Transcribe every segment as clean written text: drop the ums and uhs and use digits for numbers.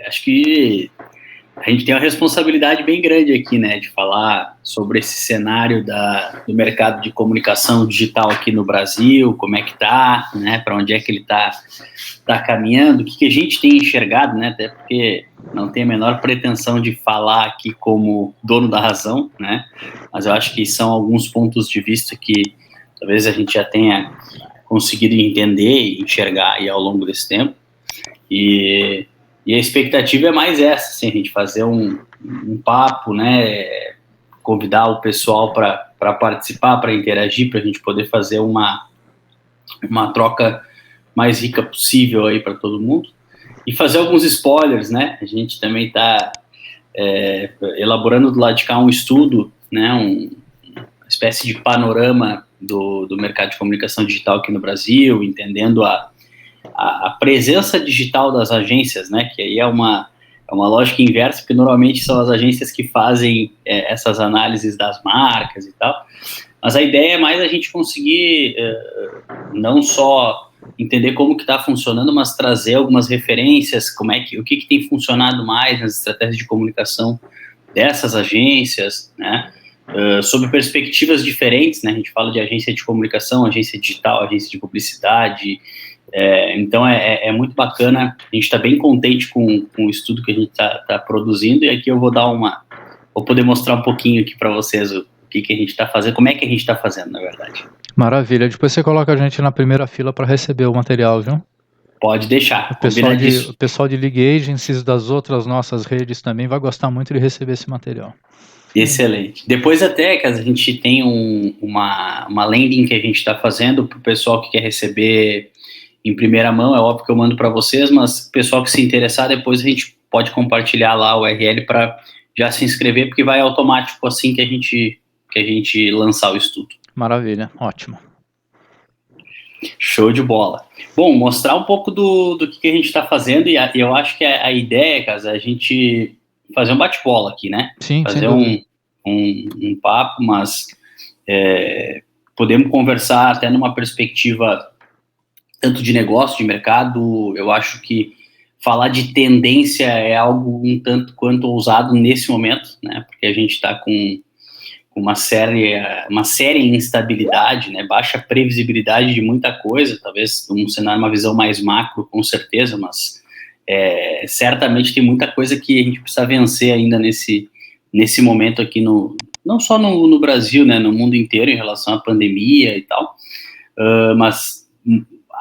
Acho que a gente tem uma responsabilidade bem grande aqui, né, de falar sobre esse cenário do mercado de comunicação digital aqui no Brasil, como é que tá, né, para onde é que ele tá caminhando, o que a gente tem enxergado, né, até porque não tem a menor pretensão de falar aqui como dono da razão, né, mas eu acho que são alguns pontos de vista que talvez a gente já tenha conseguido entender e enxergar aí ao longo desse tempo, e a expectativa é mais essa, assim, a gente fazer um papo, né, convidar o pessoal para participar, para interagir, para a gente poder fazer uma troca mais rica possível aí para todo mundo, e fazer alguns spoilers, né, a gente também está elaborando do lado de cá um estudo, né, uma espécie de panorama do mercado de comunicação digital aqui no Brasil, entendendo a presença digital das agências, né, que aí é uma lógica inversa, porque normalmente são as agências que fazem essas análises das marcas e tal, mas a ideia é mais a gente conseguir não só entender como que está funcionando, mas trazer algumas referências, o que tem funcionado mais nas estratégias de comunicação dessas agências, né, sob perspectivas diferentes, né, a gente fala de agência de comunicação, agência digital, agência de publicidade. Então é muito bacana, a gente está bem contente com o estudo que a gente está produzindo, e aqui eu vou poder mostrar um pouquinho aqui para vocês o que a gente está fazendo, como é que a gente está fazendo, na verdade. Maravilha, depois você coloca a gente na primeira fila para receber o material, viu? Pode deixar, o pessoal de Lead Agencies das outras nossas redes também vai gostar muito de receber esse material. Excelente. Depois até que a gente tem uma landing que a gente está fazendo para o pessoal que quer receber em primeira mão, é óbvio que eu mando para vocês, mas o pessoal que se interessar, depois a gente pode compartilhar lá o URL para já se inscrever, porque vai automático assim que a gente lançar o estudo. Maravilha, ótimo. Show de bola. Bom, mostrar um pouco do que a gente está fazendo, e eu acho que a ideia, cara, é a gente fazer um bate-bola aqui, né? Sim, fazer um papo, mas podemos conversar até numa perspectiva tanto de negócio, de mercado. Eu acho que falar de tendência é algo um tanto quanto ousado nesse momento, né? Porque a gente está com uma séria instabilidade, né? Baixa previsibilidade de muita coisa, talvez um cenário, uma visão mais macro, com certeza, mas certamente tem muita coisa que a gente precisa vencer ainda nesse momento aqui, não só no Brasil, né? No mundo inteiro, em relação à pandemia e tal, mas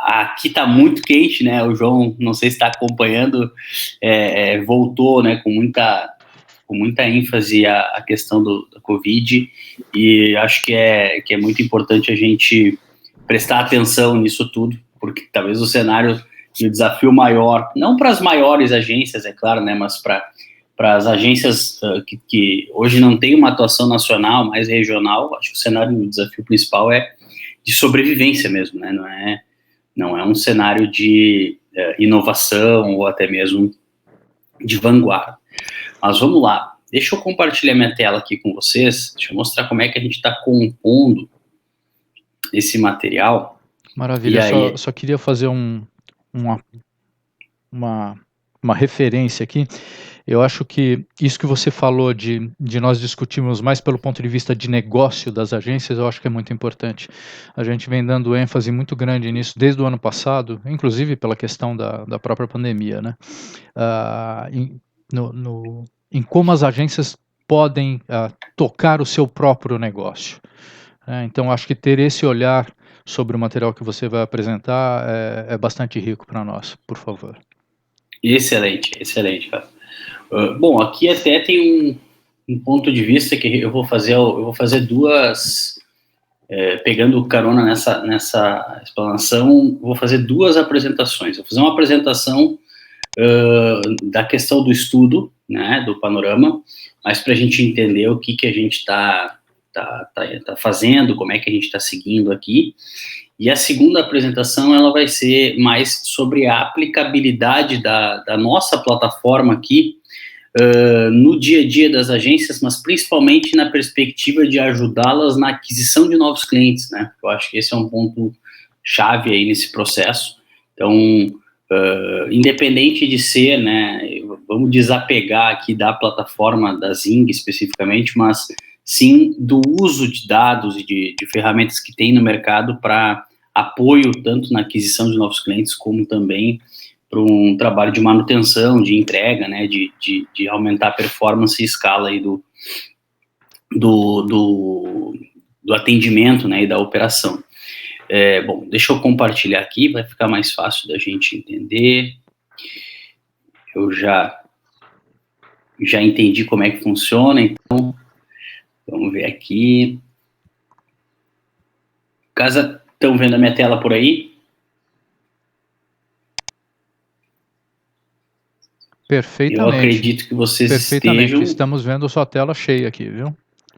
aqui está muito quente, né? O João, não sei se está acompanhando, voltou, né, com muita ênfase a questão da Covid, e acho que é muito importante a gente prestar atenção nisso tudo, porque talvez o cenário e o desafio maior, não para as maiores agências, é claro, né, mas para as agências que hoje não têm uma atuação nacional, mais regional, acho que o cenário e o desafio principal é de sobrevivência mesmo, né, não é um cenário de inovação ou até mesmo de vanguarda. Mas vamos lá, deixa eu compartilhar minha tela aqui com vocês, deixa eu mostrar como é que a gente está compondo esse material. Maravilha, só queria fazer uma referência aqui. Eu acho que isso que você falou de nós discutirmos mais pelo ponto de vista de negócio das agências, eu acho que é muito importante. A gente vem dando ênfase muito grande nisso desde o ano passado, inclusive pela questão da própria pandemia, né? Em como as agências podem tocar o seu próprio negócio. Então, acho que ter esse olhar sobre o material que você vai apresentar é bastante rico para nós, por favor. Excelente, cara. Bom, aqui até tem um ponto de vista que eu vou fazer duas, pegando carona nessa explanação, vou fazer duas apresentações. Vou fazer uma apresentação da questão do estudo, né, do panorama, mas para a gente entender o que a gente está fazendo, como é que a gente está seguindo aqui. E a segunda apresentação, ela vai ser mais sobre a aplicabilidade da nossa plataforma aqui no dia a dia das agências, mas principalmente na perspectiva de ajudá-las na aquisição de novos clientes, né? Eu acho que esse é um ponto chave aí nesse processo. Então, independente de ser, né, vamos desapegar aqui da plataforma da Zing especificamente, mas sim do uso de dados e de ferramentas que tem no mercado para apoio tanto na aquisição de novos clientes como também para um trabalho de manutenção, de entrega, né, de aumentar a performance e escala aí do atendimento, né, e da operação. Bom, deixa eu compartilhar aqui, vai ficar mais fácil da gente entender. Eu já entendi como é que funciona, então vamos ver aqui. Caso estão vendo a minha tela por aí? Perfeitamente. Eu acredito que vocês estejam... Estamos vendo a sua tela cheia aqui, viu?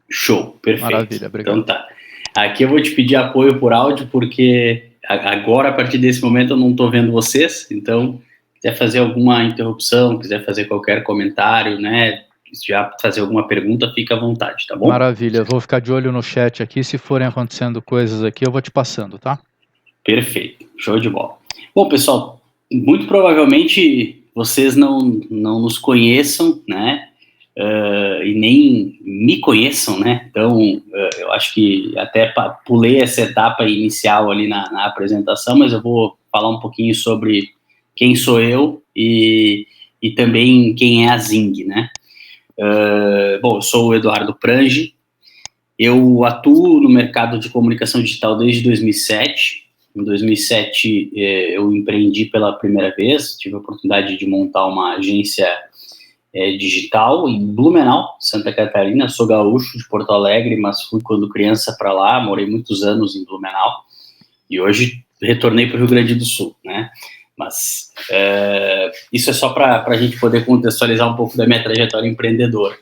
Show, perfeito. Maravilha, obrigado. Então tá. Aqui eu vou te pedir apoio por áudio, porque agora, a partir desse momento, eu não estou vendo vocês, então, quiser fazer alguma interrupção, quiser fazer qualquer comentário, né, já fazer alguma pergunta, fica à vontade, tá bom? Maravilha, eu vou ficar de olho no chat aqui, se forem acontecendo coisas aqui, eu vou te passando, tá? Perfeito, show de bola. Bom, pessoal, muito provavelmente vocês não nos conheçam, né, e nem me conheçam, né, então eu acho que até pulei essa etapa inicial ali na apresentação, mas eu vou falar um pouquinho sobre quem sou eu e também quem é a Zing, né. Bom, eu sou o Eduardo Prange, eu atuo no mercado de comunicação digital desde 2007. Em 2007 eu empreendi pela primeira vez, tive a oportunidade de montar uma agência digital em Blumenau, Santa Catarina. Sou gaúcho de Porto Alegre, mas fui quando criança para lá, morei muitos anos em Blumenau e hoje retornei para o Rio Grande do Sul, né? Mas isso é só para a gente poder contextualizar um pouco da minha trajetória empreendedora.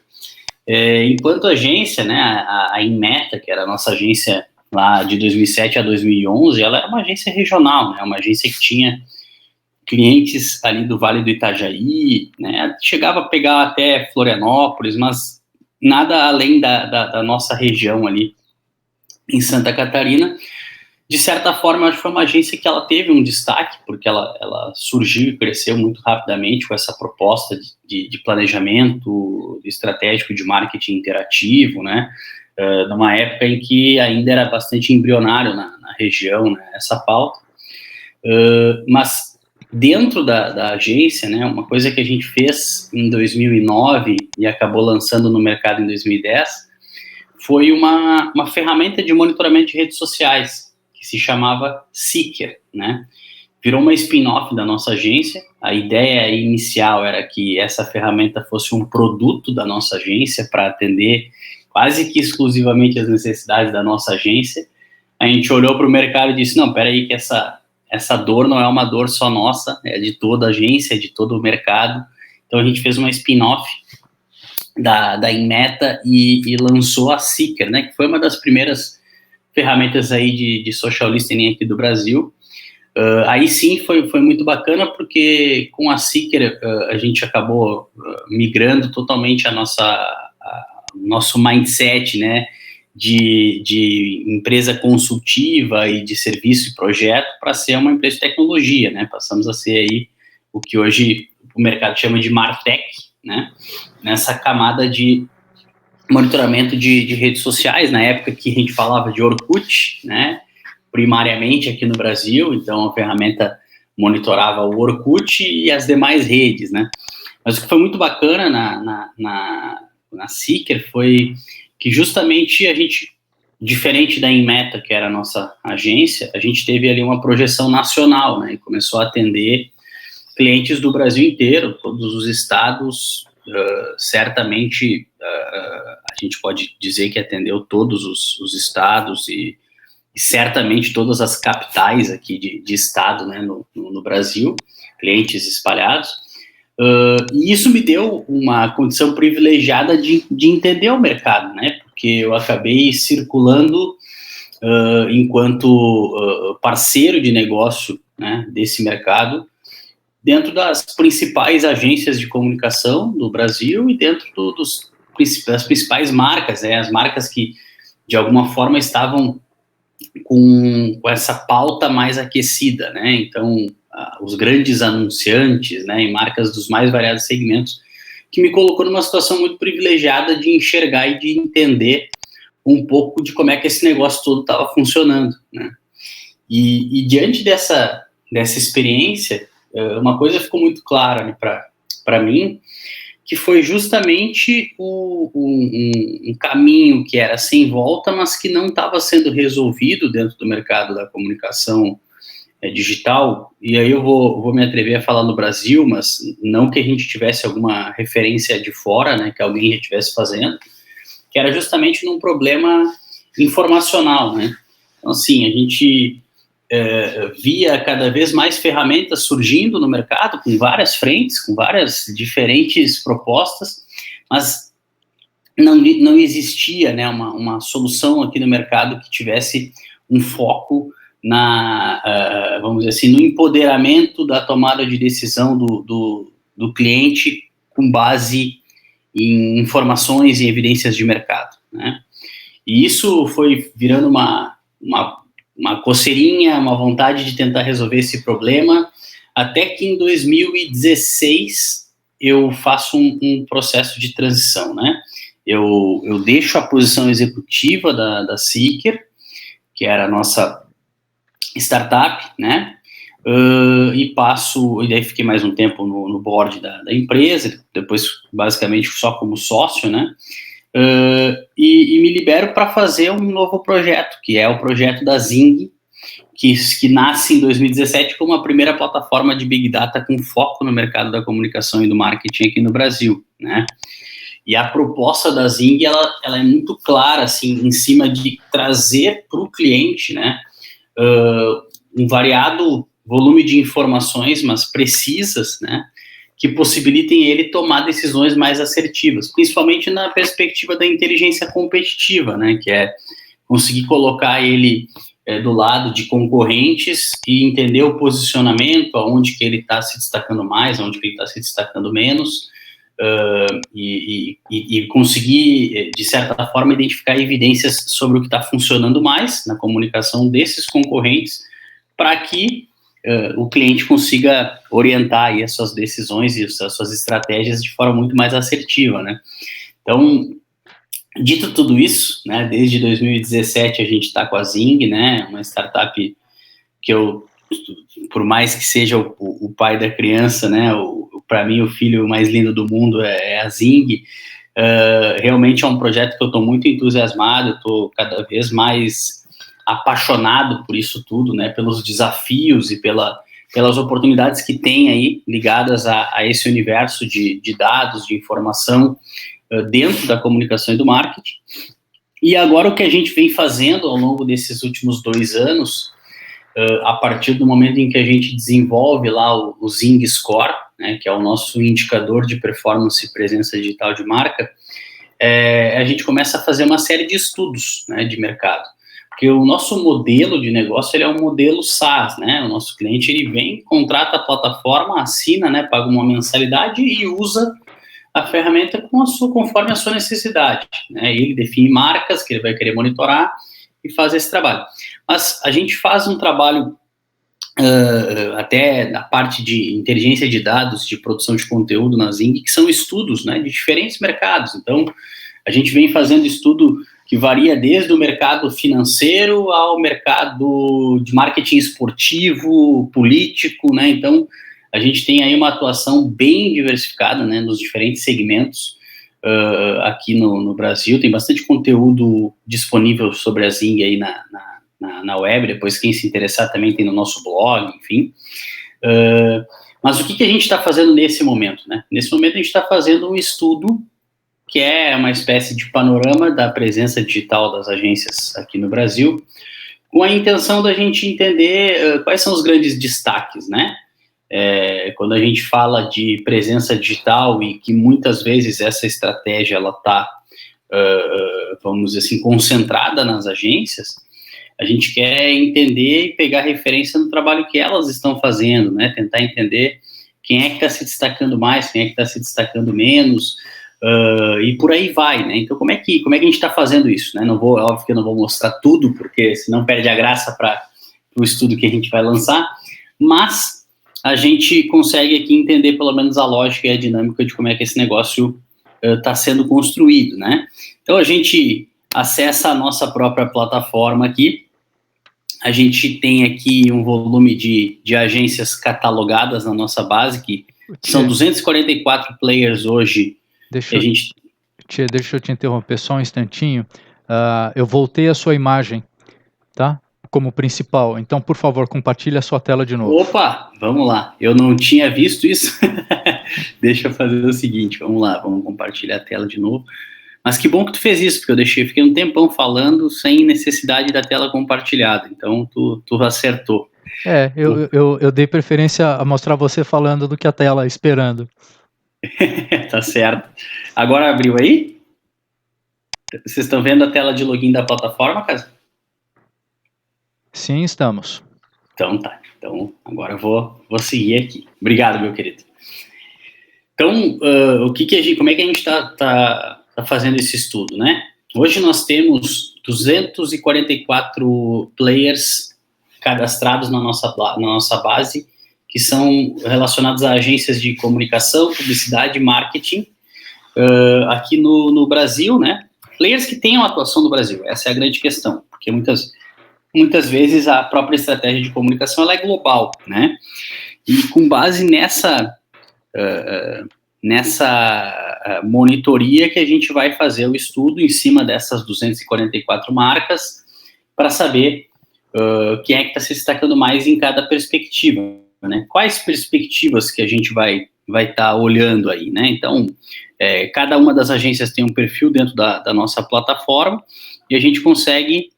Enquanto agência, né, a Inmeta, que era a nossa agência lá de 2007 a 2011, ela era uma agência regional, né, uma agência que tinha clientes ali do Vale do Itajaí, né, chegava a pegar até Florianópolis, mas nada além da nossa região ali em Santa Catarina. De certa forma, acho que foi uma agência que ela teve um destaque, porque ela surgiu e cresceu muito rapidamente com essa proposta de planejamento estratégico de marketing interativo, né, numa época em que ainda era bastante embrionário na região, né, essa pauta. Mas dentro da agência, né, uma coisa que a gente fez em 2009 e acabou lançando no mercado em 2010, foi uma ferramenta de monitoramento de redes sociais, que se chamava Seeker, né? Virou uma spin-off da nossa agência. A ideia inicial era que essa ferramenta fosse um produto da nossa agência para atender quase que exclusivamente as necessidades da nossa agência. A gente olhou para o mercado e disse, não, peraí que essa dor não é uma dor só nossa, é de toda a agência, é de todo o mercado. Então a gente fez uma spin-off da Inmeta e lançou a Seeker, né, que foi uma das primeiras ferramentas aí de social listening aqui do Brasil. Aí sim foi muito bacana, porque com a Seeker a gente acabou migrando totalmente nosso mindset, né, de empresa consultiva e de serviço e projeto para ser uma empresa de tecnologia, né. Passamos a ser aí o que hoje o mercado chama de MarTech, né, nessa camada de monitoramento de redes sociais, na época que a gente falava de Orkut, né, primariamente aqui no Brasil. Então a ferramenta monitorava o Orkut e as demais redes, né. Mas o que foi muito bacana na Seeker foi que justamente a gente, diferente da Inmeta, que era a nossa agência, a gente teve ali uma projeção nacional, né, e começou a atender clientes do Brasil inteiro, todos os estados. Certamente a gente pode dizer que atendeu todos os estados e certamente todas as capitais aqui de estado, né, no Brasil, clientes espalhados. E isso me deu uma condição privilegiada de entender o mercado, né, porque eu acabei circulando enquanto parceiro de negócio, né, desse mercado, dentro das principais agências de comunicação do Brasil e dentro das principais marcas, né, as marcas que, de alguma forma, estavam com essa pauta mais aquecida, né. Então, os grandes anunciantes, né, em marcas dos mais variados segmentos, que me colocou numa situação muito privilegiada de enxergar e de entender um pouco de como é que esse negócio todo estava funcionando, né? E diante dessa experiência, uma coisa ficou muito clara, né, para mim, que foi justamente um caminho que era sem volta, mas que não estava sendo resolvido dentro do mercado da comunicação digital. E aí eu vou me atrever a falar no Brasil, mas não que a gente tivesse alguma referência de fora, né, que alguém já estivesse fazendo, que era justamente num problema informacional, né? Então, assim, a gente via cada vez mais ferramentas surgindo no mercado, com várias frentes, com várias diferentes propostas, mas não existia, né, uma solução aqui no mercado que tivesse um foco vamos dizer assim, no empoderamento da tomada de decisão do cliente com base em informações e evidências de mercado, né? E isso foi virando uma coceirinha, uma vontade de tentar resolver esse problema, até que em 2016 eu faço um processo de transição, né? Eu deixo a posição executiva da Seeker, que era a nossa startup, né? E daí fiquei mais um tempo no board da empresa, depois basicamente só como sócio, né? E me libero para fazer um novo projeto, que é o projeto da Zing, que nasce em 2017 como a primeira plataforma de Big Data com foco no mercado da comunicação e do marketing aqui no Brasil, né? E a proposta da Zing, ela é muito clara, assim, em cima de trazer para o cliente, né, um variado volume de informações, mas precisas, né, que possibilitem ele tomar decisões mais assertivas, principalmente na perspectiva da inteligência competitiva, né, que é conseguir colocar ele do lado de concorrentes e entender o posicionamento, aonde que ele está se destacando mais, aonde que ele está se destacando menos, e conseguir, de certa forma, identificar evidências sobre o que está funcionando mais na comunicação desses concorrentes, para que o cliente consiga orientar aí as suas decisões e as suas estratégias de forma muito mais assertiva, né? Então, dito tudo isso, né, desde 2017 a gente está com a Zing, né, uma startup que eu, por mais que seja o pai da criança, né, para mim o filho mais lindo do mundo é a Zing. Realmente é um projeto que eu estou muito entusiasmado, estou cada vez mais apaixonado por isso tudo, né, pelos desafios e pelas oportunidades que tem aí ligadas a esse universo de dados, de informação dentro da comunicação e do marketing. E agora o que a gente vem fazendo ao longo desses últimos 2 anos, a partir do momento em que a gente desenvolve lá o Zing Score, né, que é o nosso indicador de performance e presença digital de marca, a gente começa a fazer uma série de estudos, né, de mercado. Porque o nosso modelo de negócio, ele é um modelo SaaS, né? O nosso cliente, ele vem, contrata a plataforma, assina, né, paga uma mensalidade e usa a ferramenta conforme a sua necessidade, né? Ele define marcas que ele vai querer monitorar e faz esse trabalho. Mas a gente faz um trabalho até na parte de inteligência de dados, de produção de conteúdo na Zing, que são estudos, né, de diferentes mercados. Então, a gente vem fazendo estudo que varia desde o mercado financeiro ao mercado de marketing esportivo, político, né? Então, a gente tem aí uma atuação bem diversificada, né, nos diferentes segmentos aqui no Brasil. Tem bastante conteúdo disponível sobre a Zing aí na web, depois quem se interessar também tem no nosso blog, enfim. Mas o que a gente está fazendo nesse momento, né? Nesse momento a gente está fazendo um estudo que é uma espécie de panorama da presença digital das agências aqui no Brasil, com a intenção da gente entender quais são os grandes destaques, né? Quando a gente fala de presença digital e que muitas vezes essa estratégia ela está, vamos dizer assim, concentrada nas agências, a gente quer entender e pegar referência no trabalho que elas estão fazendo, né? Tentar entender quem é que está se destacando mais, quem é que está se destacando menos, e por aí vai, né? Então, como é que a gente está fazendo isso, né? Óbvio que eu não vou mostrar tudo, porque senão perde a graça para o estudo que a gente vai lançar, mas a gente consegue aqui entender pelo menos a lógica e a dinâmica de como é que esse negócio está sendo construído, né? Então a gente acessa a nossa própria plataforma aqui, a gente tem aqui um volume de agências catalogadas na nossa base, que são 244 players hoje. Deixa eu te interromper só um instantinho. Eu voltei a sua imagem, tá? Como principal. Então, por favor, compartilhe a sua tela de novo. Opa, vamos lá. Eu não tinha visto isso. Deixa eu fazer o seguinte, vamos lá, vamos compartilhar a tela de novo. Mas que bom que tu fez isso, porque eu fiquei um tempão falando sem necessidade da tela compartilhada. Então, tu acertou. Eu dei preferência a mostrar você falando do que a tela esperando. Tá certo. Agora abriu aí? Vocês estão vendo a tela de login da plataforma, Casa? Sim, estamos. Então tá. Então agora eu vou seguir aqui. Obrigado, meu querido. Então, como é que a gente tá fazendo esse estudo, né? Hoje nós temos 244 players cadastrados na nossa base, que são relacionados a agências de comunicação, publicidade e marketing, aqui no Brasil, né? Players que tenham atuação no Brasil, essa é a grande questão, porque muitas vezes a própria estratégia de comunicação ela é global, né? E com base nessa monitoria que a gente vai fazer o estudo em cima dessas 244 marcas para saber quem é que está se destacando mais em cada perspectiva, né? Quais perspectivas que a gente vai estar olhando aí, né? Então, cada uma das agências tem um perfil dentro da nossa plataforma e a gente consegue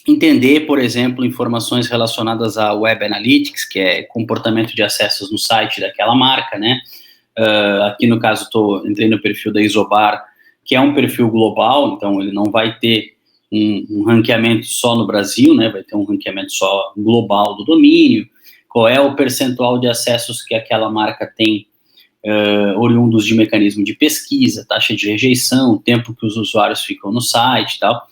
entender, por exemplo, informações relacionadas a Web Analytics, que é comportamento de acessos no site daquela marca, né? Aqui no caso entrei no perfil da Isobar, que é um perfil global, então ele não vai ter um ranqueamento só no Brasil, né? Vai ter um ranqueamento só global do domínio. Qual é o percentual de acessos que aquela marca tem oriundos de mecanismo de pesquisa, taxa de rejeição, o tempo que os usuários ficam no site e tal,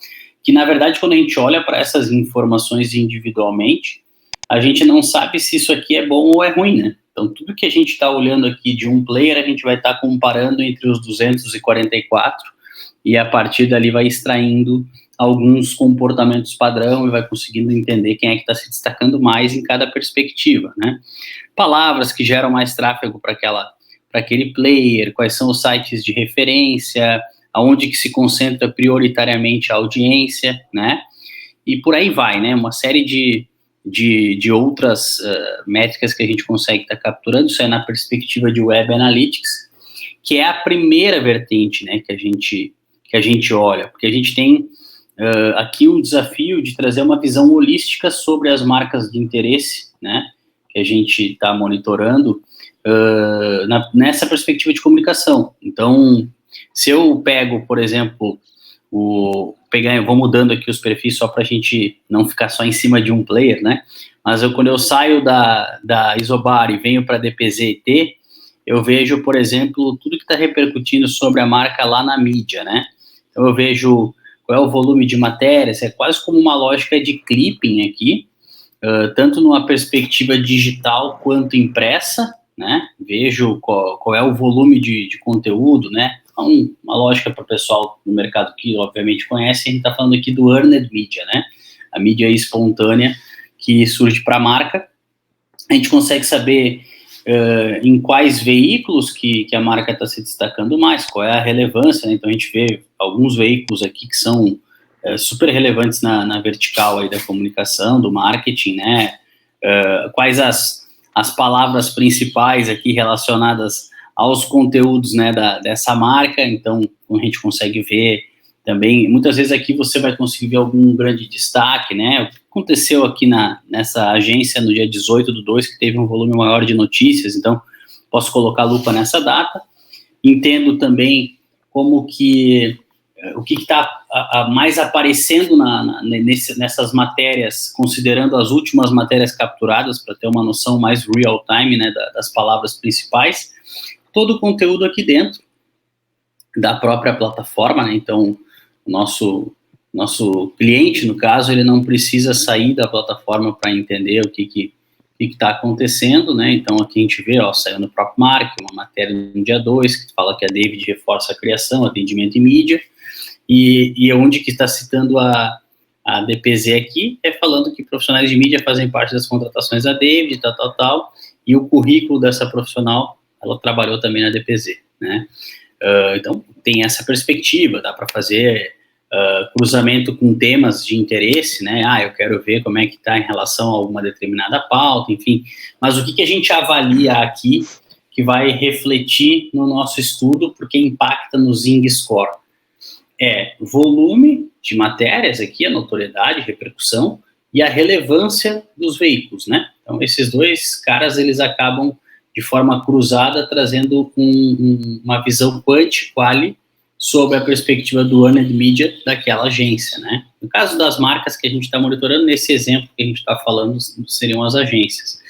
que na verdade quando a gente olha para essas informações individualmente, a gente não sabe se isso aqui é bom ou é ruim, né? Então tudo que a gente está olhando aqui de um player, a gente vai estar comparando entre os 244 e a partir dali vai extraindo alguns comportamentos padrão e vai conseguindo entender quem é que está se destacando mais em cada perspectiva, né? Palavras que geram mais tráfego para aquele player, quais são os sites de referência, aonde que se concentra prioritariamente a audiência, né? E por aí vai, né? Uma série de outras métricas que a gente consegue estar capturando, isso é na perspectiva de Web Analytics, que é a primeira vertente, né, que a gente olha, porque a gente tem aqui um desafio de trazer uma visão holística sobre as marcas de interesse, né, que a gente está monitorando nessa perspectiva de comunicação. Então, se eu pego, por exemplo, vou mudando aqui os perfis só para a gente não ficar só em cima de um player, né? Mas quando eu saio da Isobar e venho para DPZT, eu vejo, por exemplo, tudo que está repercutindo sobre a marca lá na mídia, né? Então eu vejo qual é o volume de matérias, é quase como uma lógica de clipping aqui, tanto numa perspectiva digital quanto impressa, né? Vejo qual é o volume de conteúdo, né? Uma lógica para o pessoal do mercado que obviamente conhece, a gente está falando aqui do earned media, né? A mídia espontânea que surge para a marca. A gente consegue saber em quais veículos que a marca está se destacando mais, qual é a relevância, né? Então a gente vê alguns veículos aqui que são super relevantes na vertical aí da comunicação, do marketing, né? Quais as palavras principais aqui relacionadas aos conteúdos, né, dessa marca. Então a gente consegue ver também, muitas vezes aqui você vai conseguir ver algum grande destaque, né, o que aconteceu aqui nessa agência no dia 18/2, que teve um volume maior de notícias, então posso colocar a lupa nessa data, entendo também como que, o que está mais aparecendo nessas matérias, considerando as últimas matérias capturadas, para ter uma noção mais real time, né, das palavras principais, todo o conteúdo aqui dentro da própria plataforma, né? Então o nosso cliente, no caso, ele não precisa sair da plataforma para entender o que que está acontecendo, né? Então, aqui a gente vê, ó, saiu no próprio Mark, uma matéria no dia 2, que fala que a David reforça a criação, atendimento e mídia, e onde que está citando a DPZ aqui, é falando que profissionais de mídia fazem parte das contratações da David, tal, e o currículo dessa profissional, ela trabalhou também na DPZ, né? Então, tem essa perspectiva, dá para fazer cruzamento com temas de interesse, né? Eu quero ver como é que está em relação a alguma determinada pauta, enfim. Mas o que a gente avalia aqui que vai refletir no nosso estudo, porque impacta no Zing Score? É volume de matérias aqui, a notoriedade, repercussão, e a relevância dos veículos, né? Então, esses dois caras, eles acabam, de forma cruzada, trazendo uma visão quanti-quali sobre a perspectiva do earned media daquela agência, né? No caso das marcas que a gente está monitorando, nesse exemplo que a gente está falando, seriam as agências.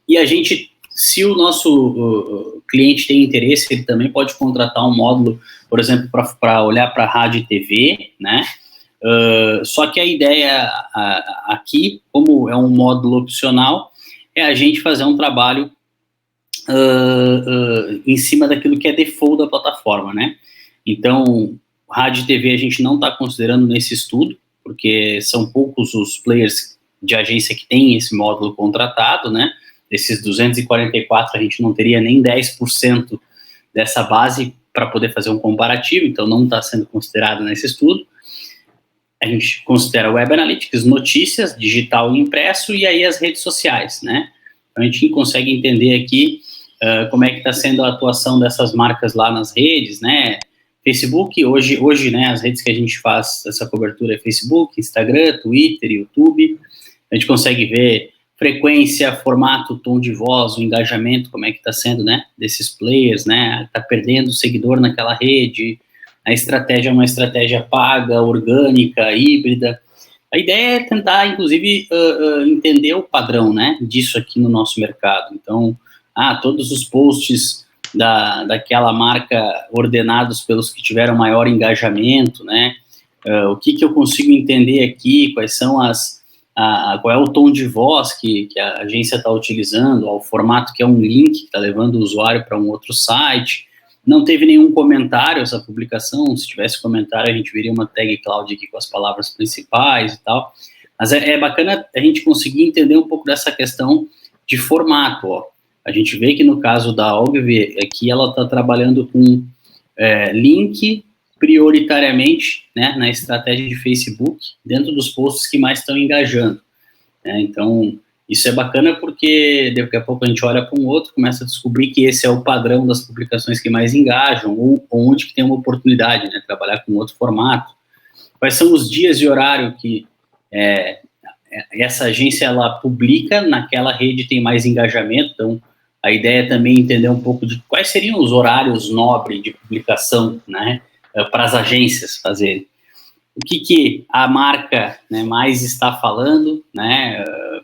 E a gente, se o nosso cliente tem interesse, ele também pode contratar um módulo, por exemplo, para olhar para rádio e TV, né? Só que a ideia aqui, como é um módulo opcional, é a gente fazer um trabalho em cima daquilo que é default da plataforma, né? Então, rádio e TV a gente não está considerando nesse estudo, porque são poucos os players de agência que têm esse módulo contratado, né? Desses 244, a gente não teria nem 10% dessa base para poder fazer um comparativo, então não está sendo considerado nesse estudo. A gente considera Web Analytics, notícias, digital e impresso, e aí as redes sociais, né? Então a gente consegue entender aqui como é que está sendo a atuação dessas marcas lá nas redes, né? Facebook, hoje, né, as redes que a gente faz essa cobertura é Facebook, Instagram, Twitter, YouTube. A gente consegue ver frequência, formato, tom de voz, o engajamento, como é que está sendo, né, desses players, né? Está perdendo seguidor naquela rede. A estratégia é uma estratégia paga, orgânica, híbrida. A ideia é tentar, inclusive, entender o padrão, né, disso aqui no nosso mercado. Então, todos os posts daquela marca ordenados pelos que tiveram maior engajamento, né? O que eu consigo entender aqui, quais são qual é o tom de voz que a agência está utilizando, o formato que é um link que está levando o usuário para um outro site. Não teve nenhum comentário essa publicação, se tivesse comentário a gente veria uma tag cloud aqui com as palavras principais e tal, mas é bacana a gente conseguir entender um pouco dessa questão de formato, ó. A gente vê que no caso da Ogilvy, aqui ela está trabalhando com link prioritariamente, né, na estratégia de Facebook, dentro dos posts que mais estão engajando, né? Então, isso é bacana porque daqui a pouco a gente olha para um outro, começa a descobrir que esse é o padrão das publicações que mais engajam, ou onde que tem uma oportunidade, né, trabalhar com outro formato. Quais são os dias e horário que essa agência ela publica, naquela rede tem mais engajamento. Então, a ideia é também entender um pouco de quais seriam os horários nobres de publicação, né, para as agências fazerem. O que a marca, né, mais está falando, né,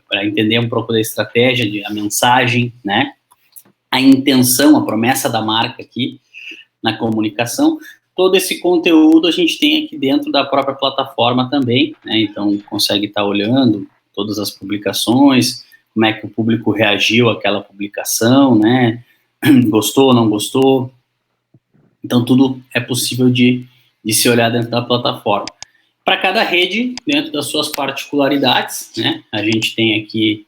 para entender um pouco da estratégia, a mensagem, né, a intenção, a promessa da marca aqui na comunicação. Todo esse conteúdo a gente tem aqui dentro da própria plataforma também, né, então consegue estar olhando todas as publicações, como é que o público reagiu àquela publicação, né, gostou ou não gostou. Então tudo é possível de se olhar dentro da plataforma. Para cada rede, dentro das suas particularidades, né, a gente tem aqui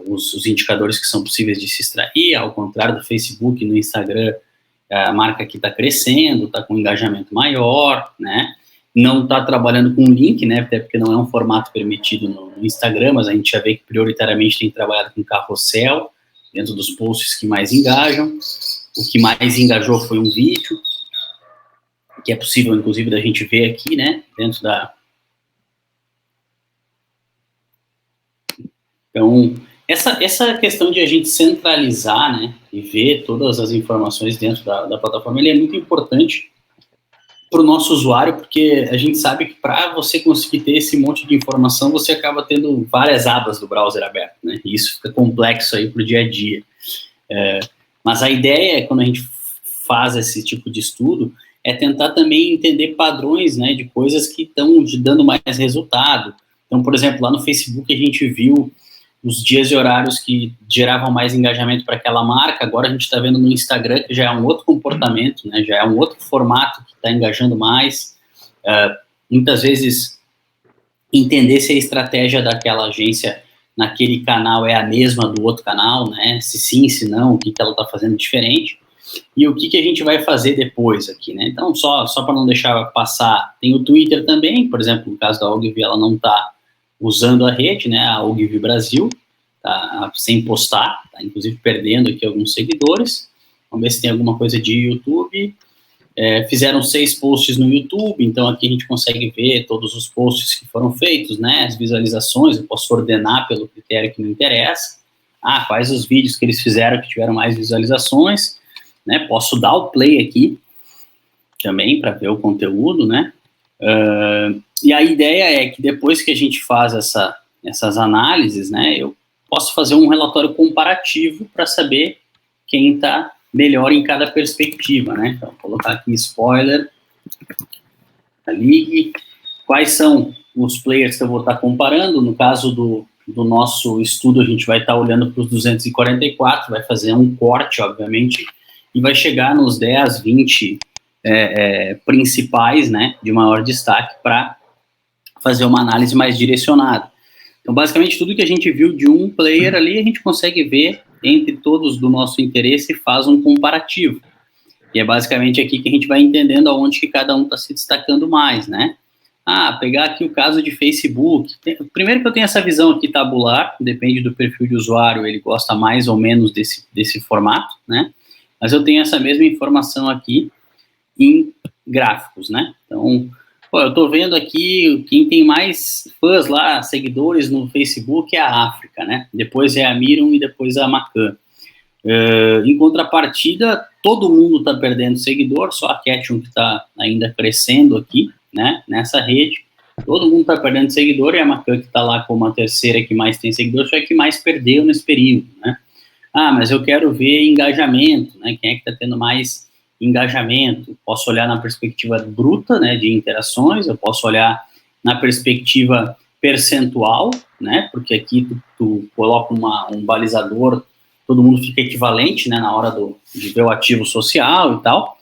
os indicadores que são possíveis de se extrair, ao contrário do Facebook e no Instagram, a marca aqui está crescendo, está com um engajamento maior, né, não está trabalhando com link, né, até porque não é um formato permitido no Instagram, mas a gente já vê que prioritariamente tem trabalhado com carrossel, dentro dos posts que mais engajam. O que mais engajou foi um vídeo, que é possível, inclusive, da gente ver aqui, né, dentro da... Então, essa questão de a gente centralizar, né, e ver todas as informações dentro da plataforma, ele é muito importante para o nosso usuário, porque a gente sabe que para você conseguir ter esse monte de informação, você acaba tendo várias abas do browser aberto, né, e isso fica complexo aí para o dia a dia. Mas a ideia, quando a gente faz esse tipo de estudo, é tentar também entender padrões, né, de coisas que estão dando mais resultado. Então, por exemplo, lá no Facebook a gente viu os dias e horários que geravam mais engajamento para aquela marca. Agora a gente está vendo no Instagram que já é um outro comportamento, né? Já é um outro formato que está engajando mais. Muitas vezes entender se a estratégia daquela agência naquele canal é a mesma do outro canal, né? Se sim, se não, o que ela está fazendo diferente. E o que a gente vai fazer depois aqui, né? Então, só para não deixar passar, tem o Twitter também, por exemplo, no caso da Ogilvy, ela não está usando a rede, né? A Ogilvy Brasil, tá sem postar, tá inclusive perdendo aqui alguns seguidores. Vamos ver se tem alguma coisa de YouTube. Fizeram 6 posts no YouTube, então aqui a gente consegue ver todos os posts que foram feitos, né? As visualizações, eu posso ordenar pelo critério que me interessa. Quais os vídeos que eles fizeram que tiveram mais visualizações, né? Posso dar o play aqui também para ver o conteúdo, né? E a ideia é que depois que a gente faz essas análises, né? Eu posso fazer um relatório comparativo para saber quem está melhor em cada perspectiva, né? Então, vou colocar aqui spoiler da League. Quais são os players que eu vou estar comparando? No caso do nosso estudo, a gente vai estar olhando para os 244, vai fazer um corte, obviamente, e vai chegar nos 10, 20 principais, né, de maior destaque para fazer uma análise mais direcionada. Então, basicamente, tudo que a gente viu de um player ali, a gente consegue ver entre todos do nosso interesse e faz um comparativo. E é basicamente aqui que a gente vai entendendo aonde que cada um está se destacando mais, né? Pegar aqui o caso de Facebook. Primeiro que eu tenho essa visão aqui tabular, depende do perfil de usuário, ele gosta mais ou menos desse formato, né? Mas eu tenho essa mesma informação aqui em gráficos, né? Então, eu estou vendo aqui quem tem mais fãs lá, seguidores no Facebook é a África, né? Depois é a Mirum e depois a Macan. Em contrapartida, todo mundo está perdendo seguidor, só a Ketchum que está ainda crescendo aqui, né? Nessa rede. Todo mundo está perdendo seguidor e a Macan que está lá como a terceira que mais tem seguidor foi a que mais perdeu nesse período, né? Mas eu quero ver engajamento, né? Quem é que está tendo mais engajamento? Posso olhar na perspectiva bruta, né, de interações, eu posso olhar na perspectiva percentual, né, porque aqui tu coloca um balizador, todo mundo fica equivalente, né, na hora de ver o ativo social e tal,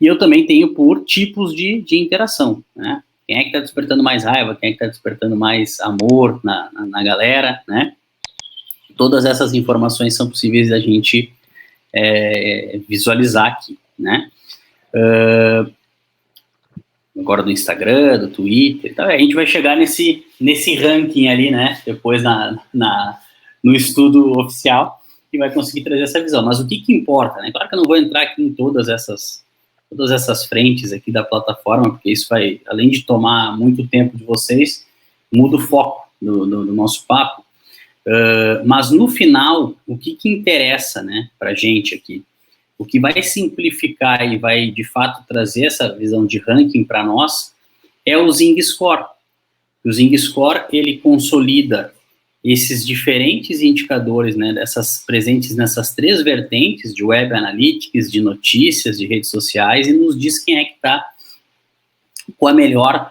e eu também tenho por tipos de interação, né, quem é que está despertando mais raiva, quem é que está despertando mais amor na galera, né, todas essas informações são possíveis da gente visualizar aqui, né? Agora do Instagram, do Twitter, então a gente vai chegar nesse ranking ali, né? Depois no estudo oficial e vai conseguir trazer essa visão. Mas o que importa, né? Claro que eu não vou entrar aqui em todas essas frentes aqui da plataforma, porque isso vai, além de tomar muito tempo de vocês, muda o foco do nosso papo. Mas no final, o que interessa, né, para a gente aqui? O que vai simplificar e vai, de fato, trazer essa visão de ranking para nós é o Zing Score. O Zing Score, ele consolida esses diferentes indicadores, né, presentes nessas 3 vertentes de Web Analytics, de notícias, de redes sociais, e nos diz quem é que está com a melhor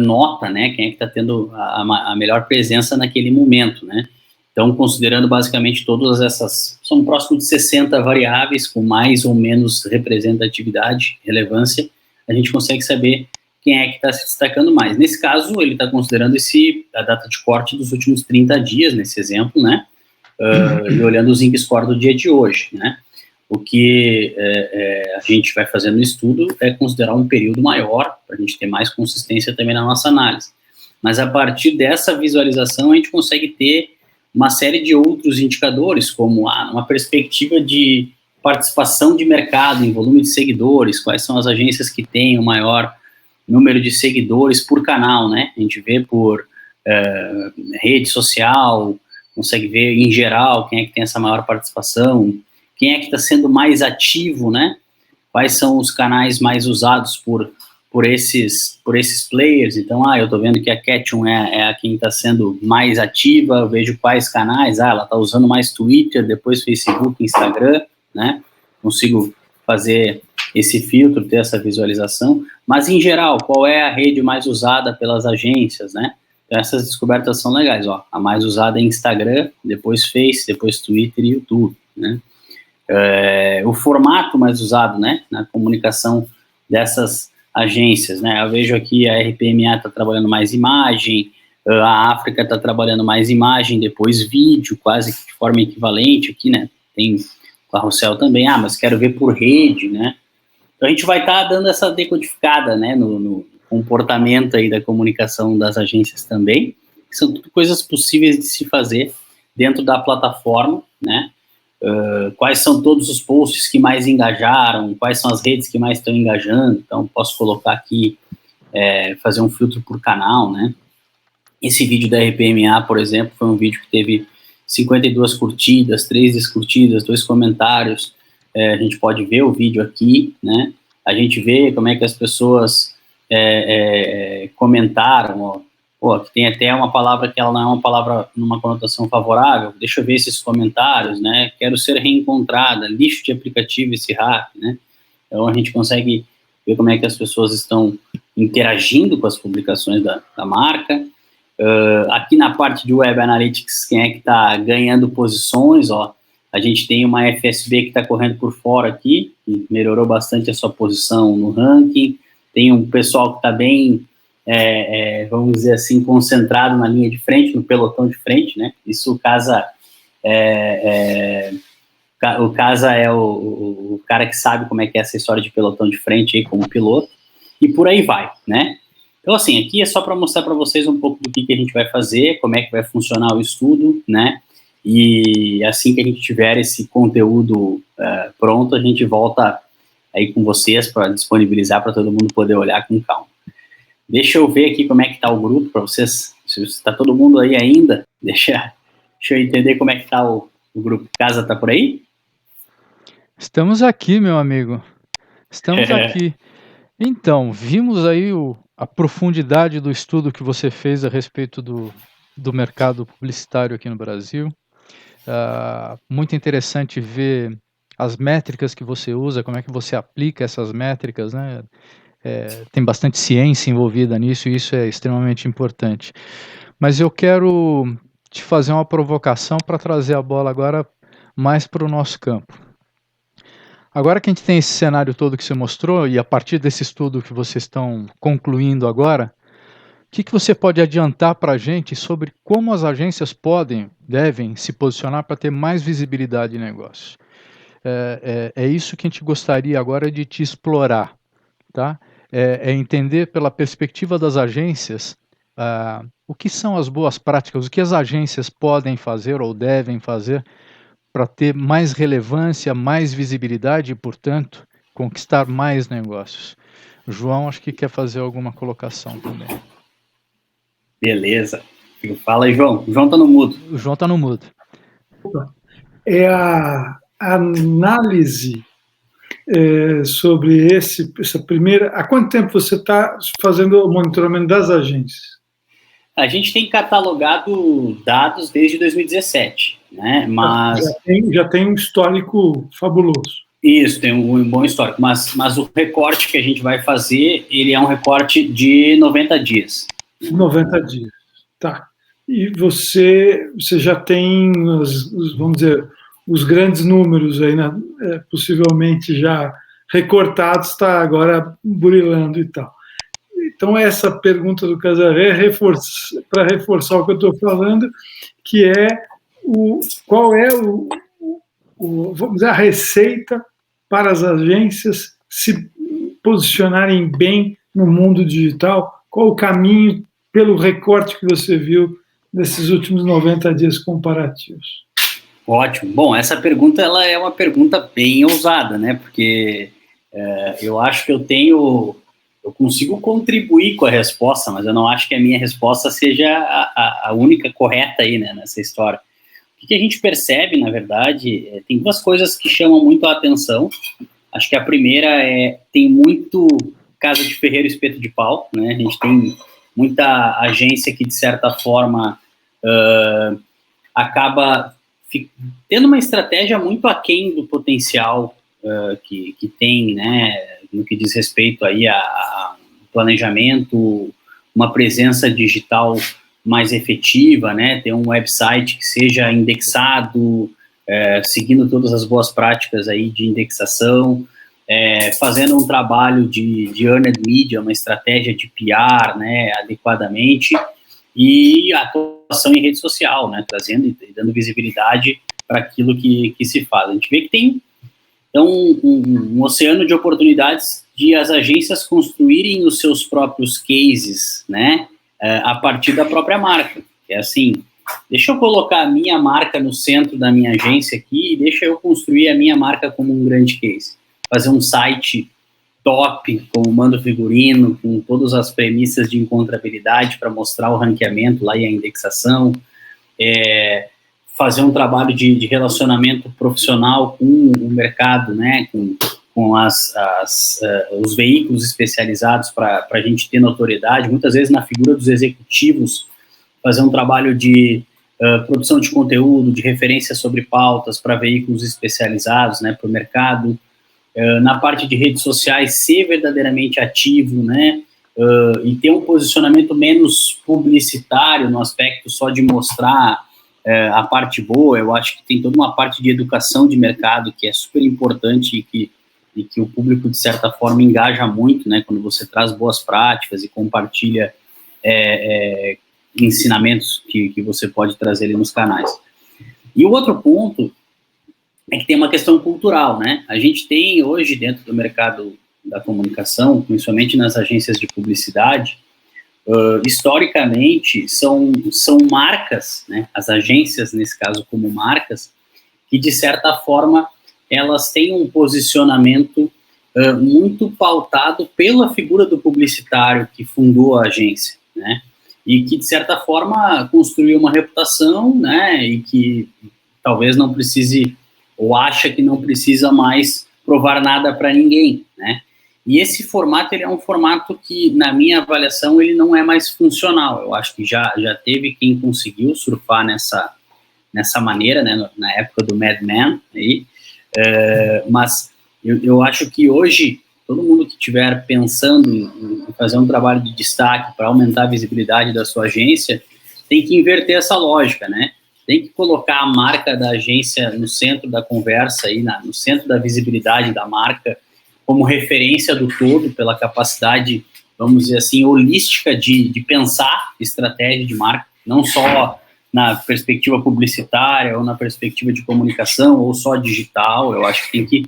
nota, né, quem é que está tendo a melhor presença naquele momento, né. Então, considerando basicamente todas essas, são próximo de 60 variáveis com mais ou menos representatividade, relevância, a gente consegue saber quem é que está se destacando mais. Nesse caso, ele está considerando a data de corte dos últimos 30 dias, nesse exemplo, né, e olhando o Zing Score do dia de hoje, né. O que a gente vai fazer no estudo é considerar um período maior, para a gente ter mais consistência também na nossa análise. Mas a partir dessa visualização, a gente consegue ter uma série de outros indicadores, como uma perspectiva de participação de mercado em volume de seguidores, quais são as agências que têm o maior número de seguidores por canal, né? A gente vê por rede social, consegue ver em geral quem é que tem essa maior participação, quem é que está sendo mais ativo, né? Quais são os canais mais usados por esses players. Então, eu estou vendo que a Ketchum é a quem está sendo mais ativa, eu vejo quais canais, ela está usando mais Twitter, depois Facebook, Instagram, né? Consigo fazer esse filtro, ter essa visualização, mas em geral, qual é a rede mais usada pelas agências, né? Então, essas descobertas são legais, ó. A mais usada é Instagram, depois Face, depois Twitter e YouTube, né? O formato mais usado, né, na comunicação dessas agências, né? Eu vejo aqui a RPMA está trabalhando mais imagem, a África está trabalhando mais imagem, depois vídeo, quase que de forma equivalente aqui, né? Tem Carrossel também, mas quero ver por rede, né? Então a gente vai estar dando essa decodificada, né, no comportamento aí da comunicação das agências também, que são tudo coisas possíveis de se fazer dentro da plataforma, né? Quais são todos os posts que mais engajaram, quais são as redes que mais estão engajando, então posso colocar aqui, fazer um filtro por canal, né? Esse vídeo da RPMA, por exemplo, foi um vídeo que teve 52 curtidas, 3 descurtidas, 2 comentários, a gente pode ver o vídeo aqui, né? A gente vê como é que as pessoas comentaram, ó. Pô, que tem até uma palavra que ela não é uma palavra numa conotação favorável, deixa eu ver esses comentários, né? Quero ser reencontrada, lixo de aplicativo esse hack, né? Então a gente consegue ver como é que as pessoas estão interagindo com as publicações da marca. Aqui na parte de Web Analytics, quem é que está ganhando posições, ó, a gente tem uma FSB que está correndo por fora aqui, que melhorou bastante a sua posição no ranking, tem um pessoal que está bem, vamos dizer assim, concentrado na linha de frente, no pelotão de frente, né, isso casa, o casa é o cara que sabe como é que é essa história de pelotão de frente aí como piloto, e por aí vai, né. Então, assim, aqui é só para mostrar para vocês um pouco do que a gente vai fazer, como é que vai funcionar o estudo, né? E assim que a gente tiver esse conteúdo pronto, a gente volta aí com vocês para disponibilizar para todo mundo poder olhar com calma. Deixa eu ver aqui como é que está o grupo para vocês. Se está todo mundo aí ainda, deixa eu entender como é que está o grupo. Casa está por aí? Estamos aqui, meu amigo. Estamos aqui. Então, vimos aí a profundidade do estudo que você fez a respeito do mercado publicitário aqui no Brasil. Muito interessante ver as métricas que você usa, como é que você aplica essas métricas, né? Tem bastante ciência envolvida nisso e isso é extremamente importante. Mas eu quero te fazer uma provocação para trazer a bola agora mais para o nosso campo. Agora que a gente tem esse cenário todo que você mostrou, e a partir desse estudo que vocês estão concluindo agora, o que você pode adiantar para a gente sobre como as agências devem se posicionar para ter mais visibilidade em negócio? É isso que a gente gostaria agora de te explorar, tá? Entender pela perspectiva das agências o que são as boas práticas, o que as agências podem fazer ou devem fazer para ter mais relevância, mais visibilidade e, portanto, conquistar mais negócios. O João, acho que quer fazer alguma colocação também. Beleza. Fala aí, João. O João está no mudo. O João está no mudo. É a análise sobre essa primeira... Há quanto tempo você está fazendo o monitoramento das agências? A gente tem catalogado dados desde 2017, né? Mas já tem um histórico fabuloso. Isso, tem um bom histórico, mas o recorte que a gente vai fazer, ele é um recorte de 90 dias. 90 dias, tá. E você já tem, vamos dizer, os grandes números aí, né, possivelmente já recortados, está agora burilando e tal. Então, essa pergunta do Casaré para reforçar o que eu estou falando, que é qual é vamos dizer, a receita para as agências se posicionarem bem no mundo digital? Qual o caminho pelo recorte que você viu desses últimos 90 dias comparativos? Ótimo. Bom, essa pergunta ela é uma pergunta bem ousada, né? Porque eu acho que eu consigo contribuir com a resposta, mas eu não acho que a minha resposta seja a única correta aí, né, nessa história. O que a gente percebe, na verdade, tem duas coisas que chamam muito a atenção. Acho que a primeira tem muito casa de ferreiro espeto de pau, né? A gente tem muita agência que, de certa forma, acaba tendo uma estratégia muito aquém do potencial que tem, né, no que diz respeito aí a planejamento, uma presença digital mais efetiva, né? Ter um website que seja indexado, seguindo todas as boas práticas aí de indexação, fazendo um trabalho de earned media, uma estratégia de PR, né, adequadamente, e a atuação em rede social, né, trazendo e dando visibilidade para aquilo que se faz. A gente vê que tem um oceano de oportunidades de as agências construírem os seus próprios cases, né, a partir da própria marca. É assim, deixa eu colocar a minha marca no centro da minha agência aqui e deixa eu construir a minha marca como um grande case. Fazer um site top, com o mando figurino, com todas as premissas de encontrabilidade para mostrar o ranqueamento lá e a indexação, fazer um trabalho de relacionamento profissional com o mercado, né, com os veículos especializados para a gente ter notoriedade, muitas vezes na figura dos executivos, fazer um trabalho de produção de conteúdo, de referência sobre pautas para veículos especializados, né, para o mercado, na parte de redes sociais, ser verdadeiramente ativo, né, e ter um posicionamento menos publicitário no aspecto só de mostrar a parte boa. Eu acho que tem toda uma parte de educação de mercado que é super importante e que o público, de certa forma, engaja muito, né, quando você traz boas práticas e compartilha ensinamentos que você pode trazer ali nos canais. E o outro ponto é que tem uma questão cultural, né? A gente tem hoje dentro do mercado da comunicação, principalmente nas agências de publicidade, historicamente são marcas, né? As agências, nesse caso, como marcas, que de certa forma elas têm um posicionamento muito pautado pela figura do publicitário que fundou a agência, né? E que de certa forma construiu uma reputação, né? E que talvez não precise, ou acha que não precisa mais provar nada para ninguém, né? E esse formato, ele é um formato que, na minha avaliação, ele não é mais funcional. Eu acho que já teve quem conseguiu surfar nessa maneira, né, na época do Mad Men, aí, mas eu acho que hoje, todo mundo que estiver pensando em fazer um trabalho de destaque para aumentar a visibilidade da sua agência, tem que inverter essa lógica, né? Tem que colocar a marca da agência no centro da conversa, aí, no centro da visibilidade da marca, como referência do todo, pela capacidade, vamos dizer assim, holística de pensar estratégia de marca, não só na perspectiva publicitária ou na perspectiva de comunicação ou só digital. Eu acho que tem que,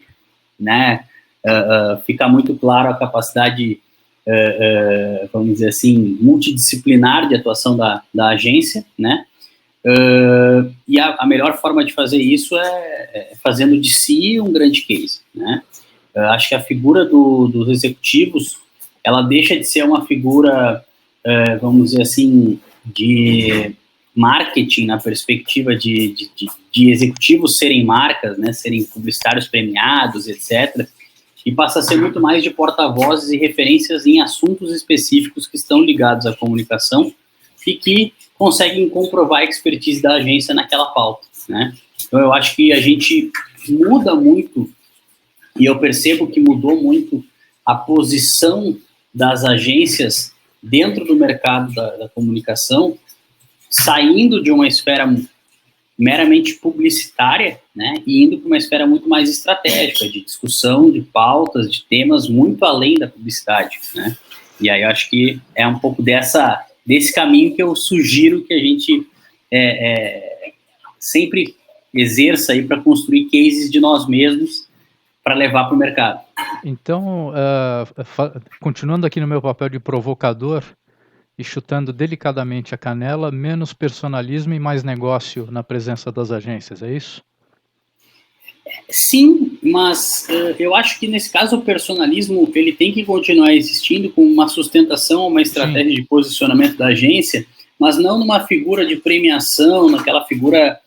né, ficar muito claro a capacidade, vamos dizer assim, multidisciplinar de atuação da agência, né? E a melhor forma de fazer isso é fazendo de si um grande case, né? Acho que a figura dos executivos, ela deixa de ser uma figura, vamos dizer assim, de marketing na perspectiva de executivos serem marcas, né, serem publicitários premiados, etc., e passa a ser muito mais de porta-vozes e referências em assuntos específicos que estão ligados à comunicação e que conseguem comprovar a expertise da agência naquela pauta, né? Então, eu acho que a gente muda muito, e eu percebo que mudou muito a posição das agências dentro do mercado da comunicação, saindo de uma esfera meramente publicitária, né, e indo para uma esfera muito mais estratégica, de discussão, de pautas, de temas muito além da publicidade, né? E aí eu acho que é um pouco desse caminho que eu sugiro que a gente sempre exerça aí para construir cases de nós mesmos para levar para o mercado. Então, continuando aqui no meu papel de provocador e chutando delicadamente a canela, menos personalismo e mais negócio na presença das agências, é isso? Sim, mas eu acho que nesse caso o personalismo ele tem que continuar existindo com uma sustentação, uma estratégia de posicionamento da agência, mas não numa figura de premiação, naquela figura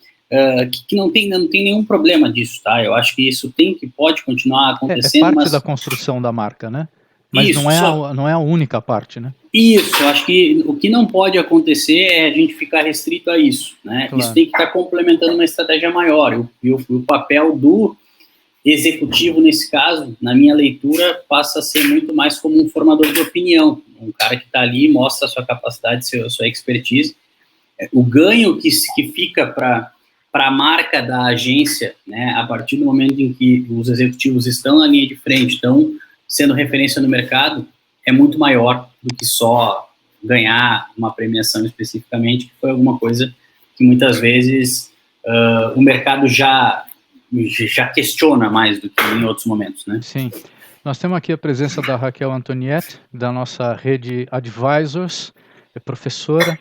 que não tem nenhum problema disso, tá? Eu acho que isso pode continuar acontecendo. É parte da construção da marca, né? Mas isso, não é a única parte, né? Isso, eu acho que o que não pode acontecer é a gente ficar restrito a isso, né? Claro. Isso tem que estar complementando uma estratégia maior. E o papel do executivo, nesse caso, na minha leitura, passa a ser muito mais como um formador de opinião. Um cara que está ali, mostra a sua capacidade, a sua expertise, o ganho que fica para a marca da agência, né, a partir do momento em que os executivos estão na linha de frente, estão sendo referência no mercado, é muito maior do que só ganhar uma premiação especificamente, que foi alguma coisa que muitas vezes o mercado já questiona mais do que em outros momentos, né? Sim. Nós temos aqui a presença da Raquel Antoniette, da nossa rede Advisors, é professora.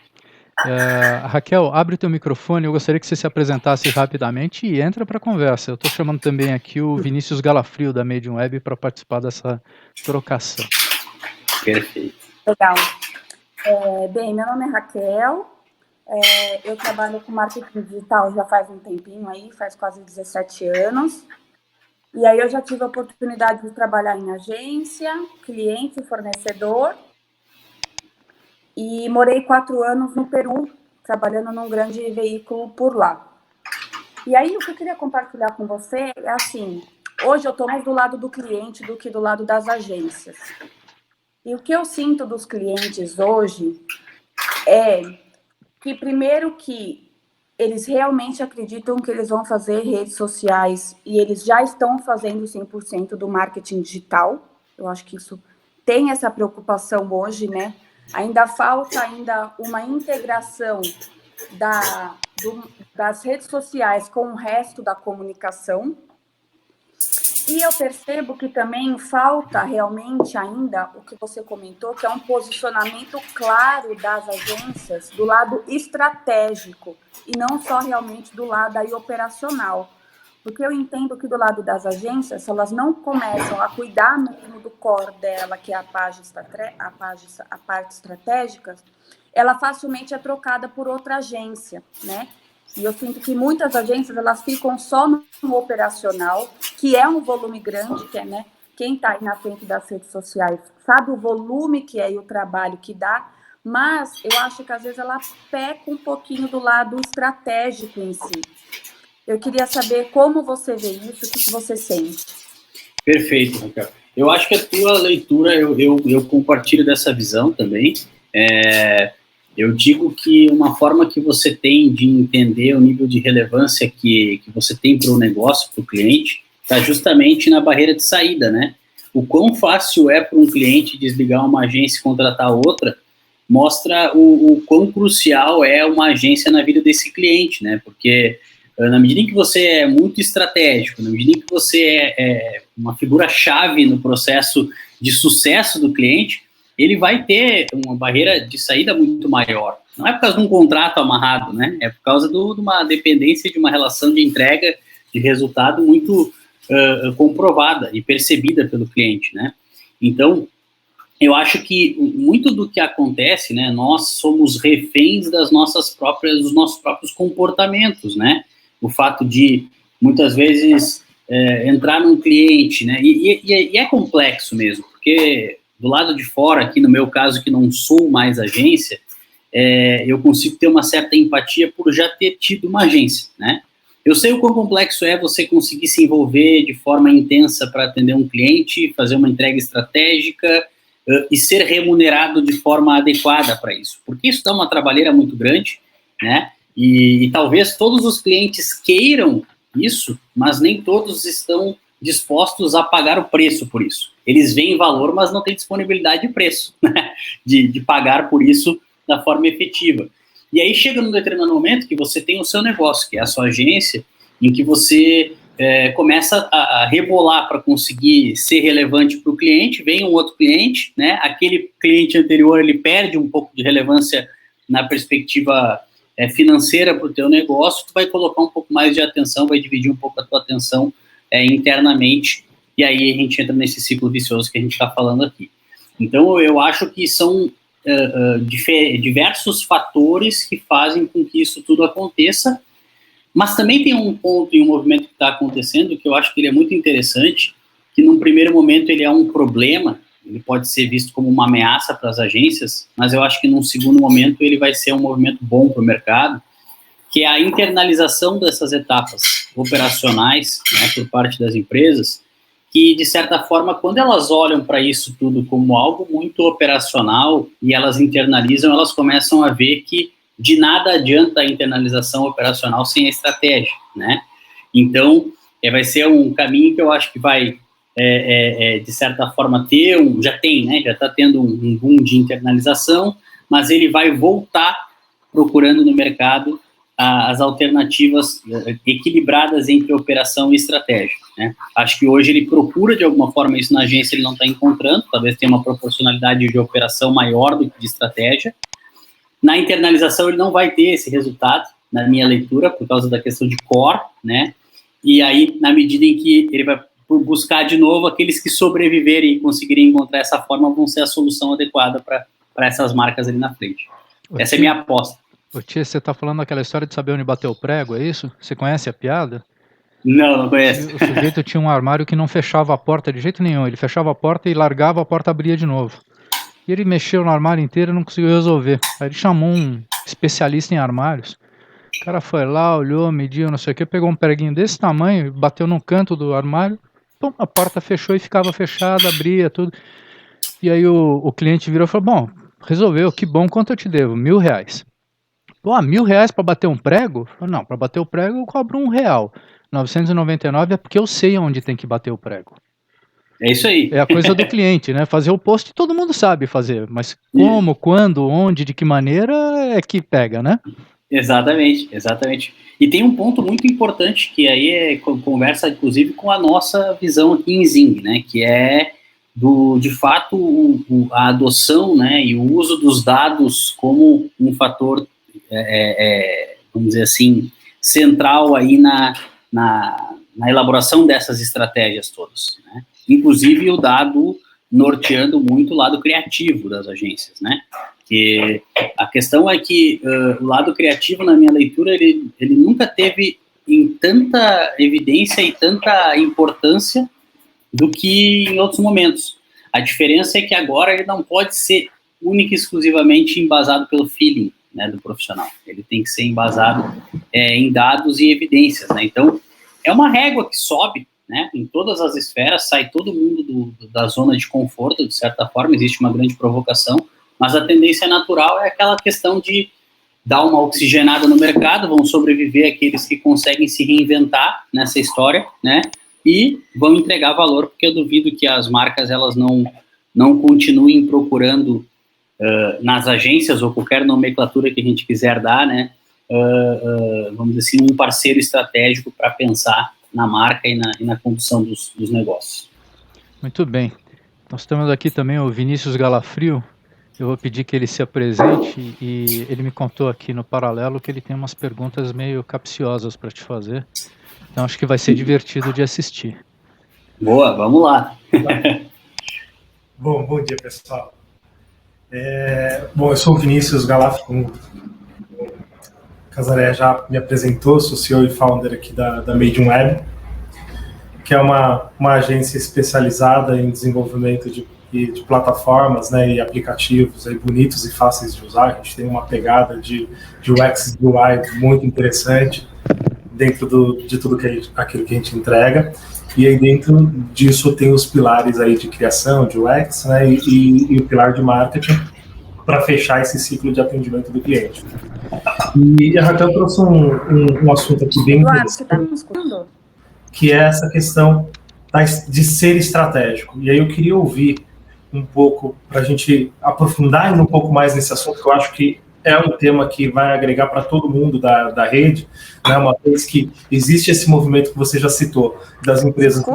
Raquel, abre o teu microfone, eu gostaria que você se apresentasse rapidamente e entra para a conversa. Eu estou chamando também aqui o Vinícius Galafrio, da Medium Web, para participar dessa trocação. Perfeito. Legal. Bem, meu nome é Raquel, eu trabalho com marketing digital já faz um tempinho aí, faz quase 17 anos. E aí eu já tive a oportunidade de trabalhar em agência, cliente, fornecedor. E morei 4 anos no Peru, trabalhando num grande veículo por lá. E aí o que eu queria compartilhar com você é assim, hoje eu estou mais do lado do cliente do que do lado das agências. E o que eu sinto dos clientes hoje é que, primeiro, que eles realmente acreditam que eles vão fazer redes sociais e eles já estão fazendo 100% do marketing digital. Eu acho que isso tem essa preocupação hoje, né? Ainda falta uma integração das redes sociais com o resto da comunicação. E eu percebo que também falta realmente ainda o que você comentou, que é um posicionamento claro das agências do lado estratégico e não só realmente do lado aí operacional. Porque eu entendo que do lado das agências, se elas não começam a cuidar mesmo do core dela, que é a parte estratégica, ela facilmente é trocada por outra agência, né? E eu sinto que muitas agências, elas ficam só no operacional, que é um volume grande, que é, né? Quem está aí na frente das redes sociais sabe o volume que é e o trabalho que dá, mas eu acho que às vezes ela peca um pouquinho do lado estratégico em si. Eu queria saber como você vê isso, o que você sente. Perfeito, Raquel. Eu acho que a tua leitura, eu compartilho dessa visão também. Eu digo que uma forma que você tem de entender o nível de relevância que você tem para o negócio, para o cliente, está justamente na barreira de saída, né? O quão fácil é para um cliente desligar uma agência e contratar outra, mostra o quão crucial é uma agência na vida desse cliente, né? Porque na medida em que você é muito estratégico, na medida em que você é uma figura-chave no processo de sucesso do cliente, ele vai ter uma barreira de saída muito maior. Não é por causa de um contrato amarrado, né? É por causa de uma dependência de uma relação de entrega de resultado muito comprovada e percebida pelo cliente, né? Então, eu acho que muito do que acontece, né? Nós somos reféns dos nossos próprios comportamentos, né? O fato de, muitas vezes, entrar num cliente, né? E é complexo mesmo, porque do lado de fora, aqui no meu caso, que não sou mais agência, eu consigo ter uma certa empatia por já ter tido uma agência, né? Eu sei o quão complexo é você conseguir se envolver de forma intensa para atender um cliente, fazer uma entrega estratégica e ser remunerado de forma adequada para isso, porque isso dá uma trabalheira muito grande, né? E talvez todos os clientes queiram isso, mas nem todos estão dispostos a pagar o preço por isso. Eles veem valor, mas não têm disponibilidade de preço, né? de pagar por isso da forma efetiva. E aí chega num determinado momento que você tem o seu negócio, que é a sua agência, em que você começa a rebolar para conseguir ser relevante para o cliente, vem um outro cliente, né? Aquele cliente anterior, ele perde um pouco de relevância na perspectiva financeira para o teu negócio, tu vai colocar um pouco mais de atenção, vai dividir um pouco a tua atenção internamente, e aí a gente entra nesse ciclo vicioso que a gente está falando aqui. Então, eu acho que são diversos fatores que fazem com que isso tudo aconteça, mas também tem um ponto e um movimento que está acontecendo que eu acho que ele é muito interessante, que num primeiro momento ele é um problema, ele pode ser visto como uma ameaça para as agências, mas eu acho que num segundo momento ele vai ser um movimento bom para o mercado, que é a internalização dessas etapas operacionais, né, por parte das empresas, que, de certa forma, quando elas olham para isso tudo como algo muito operacional e elas internalizam, elas começam a ver que de nada adianta a internalização operacional sem a estratégia, né? Então, vai ser um caminho que eu acho que vai, de certa forma, já tem, né? Já está tendo um boom de internalização, mas ele vai voltar procurando no mercado as alternativas equilibradas entre operação e estratégia, né? Acho que hoje ele procura, de alguma forma, isso na agência ele não está encontrando, talvez tenha uma proporcionalidade de operação maior do que de estratégia. Na internalização ele não vai ter esse resultado, na minha leitura, por causa da questão de core, né? E aí, na medida em que ele vai buscar de novo, aqueles que sobreviverem e conseguirem encontrar essa forma vão ser a solução adequada para essas marcas ali na frente. Essa é a minha aposta. Ô tia, você está falando daquela história de saber onde bater o prego, é isso? Você conhece a piada? Não conheço. O sujeito tinha um armário que não fechava a porta de jeito nenhum. Ele fechava a porta e largava, a porta abria de novo. E ele mexeu no armário inteiro e não conseguiu resolver. Aí ele chamou um especialista em armários. O cara foi lá, olhou, mediu, não sei o que, pegou um preguinho desse tamanho, bateu no canto do armário, pum, a porta fechou e ficava fechada, abria, tudo. E aí o cliente virou e falou, bom, resolveu, que bom, quanto eu te devo? R$1.000. Pô, R$1.000 para bater um prego? Não, para bater o prego eu cobro R$1. 999 é porque eu sei onde tem que bater o prego. É isso aí. É a coisa do cliente, né? Fazer o post todo mundo sabe fazer, mas como, quando, onde, de que maneira é que pega, né? Exatamente. E tem um ponto muito importante que aí conversa, inclusive, com a nossa visão aqui em Zing, né? Que é, de fato, a adoção, né? E o uso dos dados como um fator, vamos dizer assim, central aí na elaboração dessas estratégias todas, né? Inclusive o dado norteando muito o lado criativo das agências, né? Que a questão é que o lado criativo, na minha leitura, ele nunca teve em tanta evidência e tanta importância do que em outros momentos. A diferença é que agora ele não pode ser única e exclusivamente embasado pelo feeling, né, do profissional. Ele tem que ser embasado em dados e evidências, né? Então, é uma régua que sobe, né, em todas as esferas, sai todo mundo da zona de conforto, de certa forma, existe uma grande provocação, mas a tendência natural é aquela questão de dar uma oxigenada no mercado, vão sobreviver aqueles que conseguem se reinventar nessa história, né, e vão entregar valor, porque eu duvido que as marcas elas não continuem procurando nas agências ou qualquer nomenclatura que a gente quiser dar, né, vamos dizer assim, um parceiro estratégico para pensar na marca e na condução dos negócios. Muito bem. Nós temos aqui também o Vinícius Galafrio. Eu vou pedir que ele se apresente e ele me contou aqui no paralelo que ele tem umas perguntas meio capciosas para te fazer. Então acho que vai ser divertido de assistir. Boa, vamos lá. Bom dia, pessoal. Bom, eu sou o Vinícius Galafrio, como o Casaré já me apresentou, sou CEO e founder aqui da Medium Web, que é uma agência especializada em desenvolvimento de plataformas, né, e aplicativos aí bonitos e fáceis de usar. A gente tem uma pegada de UX e UI muito interessante dentro de tudo aquilo que a gente entrega. E aí dentro disso tem os pilares aí de criação, de UX, né, e o pilar de marketing para fechar esse ciclo de atendimento do cliente. E a Raquel trouxe um assunto aqui bem interessante, você tá me escutando? Que é essa questão de ser estratégico. E aí eu queria ouvir um pouco, para a gente aprofundar ainda um pouco mais nesse assunto, que eu acho que é um tema que vai agregar para todo mundo da rede, né, uma vez que existe esse movimento que você já citou, das empresas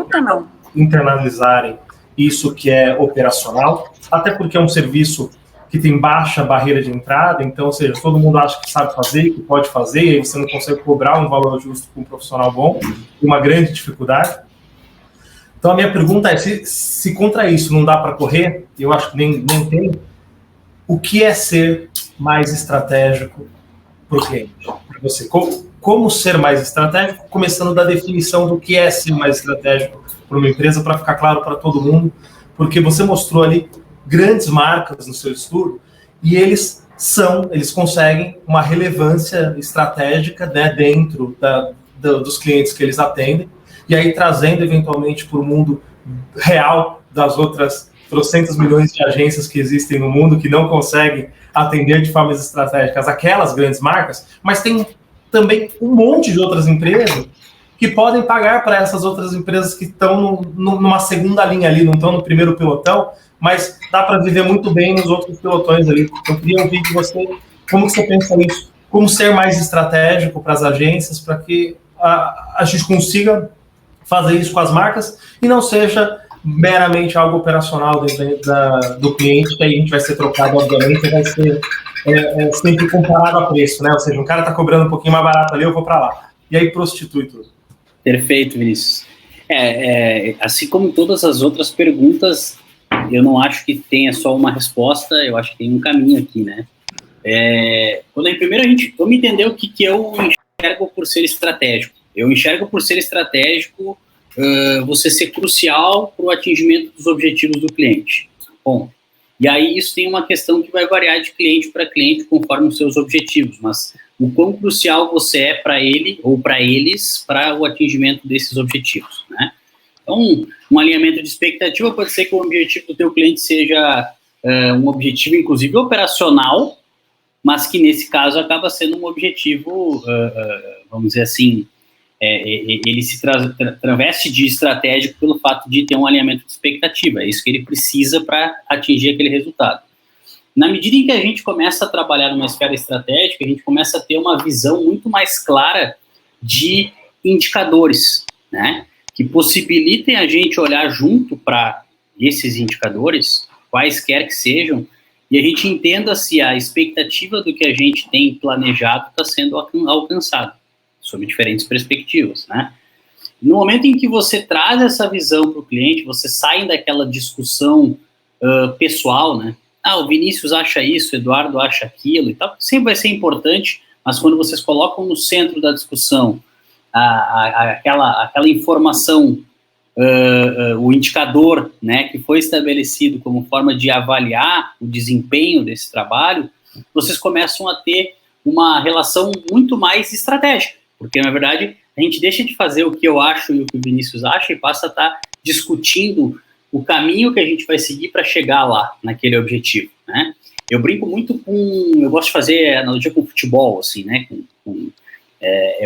internalizarem isso que é operacional, até porque é um serviço que tem baixa barreira de entrada, então, ou seja, todo mundo acha que sabe fazer, que pode fazer, e aí você não consegue cobrar um valor justo para um profissional bom, uma grande dificuldade. Então, a minha pergunta é, se contra isso não dá para correr, eu acho que nem tem, o que é ser mais estratégico para o cliente, para você? Como ser mais estratégico, começando da definição do que é ser mais estratégico para uma empresa, para ficar claro para todo mundo, porque você mostrou ali grandes marcas no seu estudo, e eles conseguem uma relevância estratégica, né, dentro dos clientes que eles atendem, e aí trazendo eventualmente para o mundo real das outras trocentos milhões de agências que existem no mundo que não conseguem atender de formas estratégicas aquelas grandes marcas, mas tem também um monte de outras empresas que podem pagar para essas outras empresas que estão numa segunda linha ali, não estão no primeiro pelotão, mas dá para viver muito bem nos outros pelotões ali. Eu queria ouvir de você, como que você pensa nisso? Como ser mais estratégico para as agências, para que a gente consiga fazer isso com as marcas e não seja meramente algo operacional do cliente, que aí a gente vai ser trocado, obviamente, e vai ser sempre comparado a preço, né? Ou seja, um cara está cobrando um pouquinho mais barato ali, eu vou para lá. E aí prostitui tudo. Perfeito, Vinícius. Assim como todas as outras perguntas, eu não acho que tenha só uma resposta, eu acho que tem um caminho aqui, né? Primeiro vamos entender o que eu enxergo por ser estratégico. Eu enxergo por ser estratégico você ser crucial para o atingimento dos objetivos do cliente. Bom, e aí isso tem uma questão que vai variar de cliente para cliente conforme os seus objetivos, mas o quão crucial você é para ele ou para eles para o atingimento desses objetivos, né? Então, um alinhamento de expectativa pode ser que o objetivo do teu cliente seja um objetivo, inclusive, operacional, mas que, nesse caso, acaba sendo um objetivo, vamos dizer assim, ele se traveste de estratégico pelo fato de ter um alinhamento de expectativa. É isso que ele precisa para atingir aquele resultado. Na medida em que a gente começa a trabalhar numa esfera estratégica, a gente começa a ter uma visão muito mais clara de indicadores, né? Que possibilitem a gente olhar junto para esses indicadores, quaisquer que sejam, e a gente entenda se a expectativa do que a gente tem planejado está sendo alcançada, sob diferentes perspectivas, né? No momento em que você traz essa visão para o cliente, você sai daquela discussão pessoal, né? O Vinícius acha isso, o Eduardo acha aquilo e tal, sempre vai ser importante, mas quando vocês colocam no centro da discussão aquela informação, o indicador, né, que foi estabelecido como forma de avaliar o desempenho desse trabalho, vocês começam a ter uma relação muito mais estratégica, porque, na verdade, a gente deixa de fazer o que eu acho e o que o Vinícius acha e passa a estar discutindo o caminho que a gente vai seguir para chegar lá, naquele objetivo, né? Eu brinco muito eu gosto de fazer analogia com futebol, assim, né?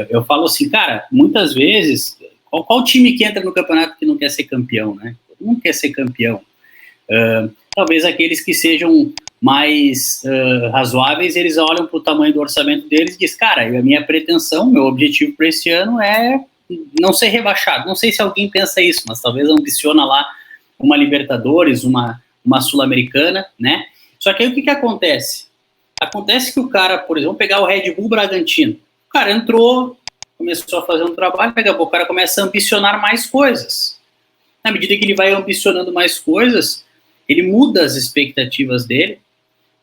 Eu falo assim, cara, muitas vezes, qual time que entra no campeonato que não quer ser campeão, né? Todo mundo quer ser campeão. Talvez aqueles que sejam mais razoáveis, eles olham para o tamanho do orçamento deles e dizem, cara, a minha pretensão, meu objetivo para esse ano é não ser rebaixado. Não sei se alguém pensa isso, mas talvez ambiciona lá uma Libertadores, uma Sul-Americana, né? Só que aí o que acontece? Acontece que o cara, por exemplo, pegar o Red Bull Bragantino, o cara entrou, começou a fazer um trabalho, daqui a pouco o cara começa a ambicionar mais coisas. Na medida que ele vai ambicionando mais coisas, ele muda as expectativas dele,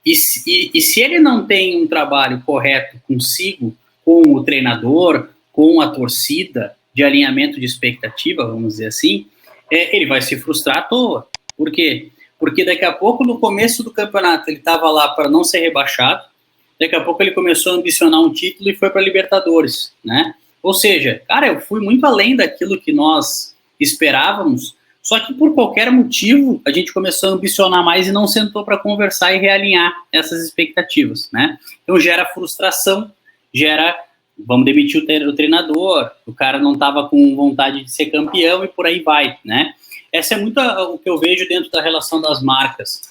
e se ele não tem um trabalho correto consigo, com o treinador, com a torcida, de alinhamento de expectativa, vamos dizer assim, ele vai se frustrar à toa. Por quê? Porque daqui a pouco, no começo do campeonato, ele estava lá para não ser rebaixado, daqui a pouco ele começou a ambicionar um título e foi para Libertadores, né? Ou seja, cara, eu fui muito além daquilo que nós esperávamos, só que por qualquer motivo a gente começou a ambicionar mais e não sentou para conversar e realinhar essas expectativas, né? Então gera frustração, vamos demitir o treinador, o cara não estava com vontade de ser campeão e por aí vai, né? Essa é muito o que eu vejo dentro da relação das marcas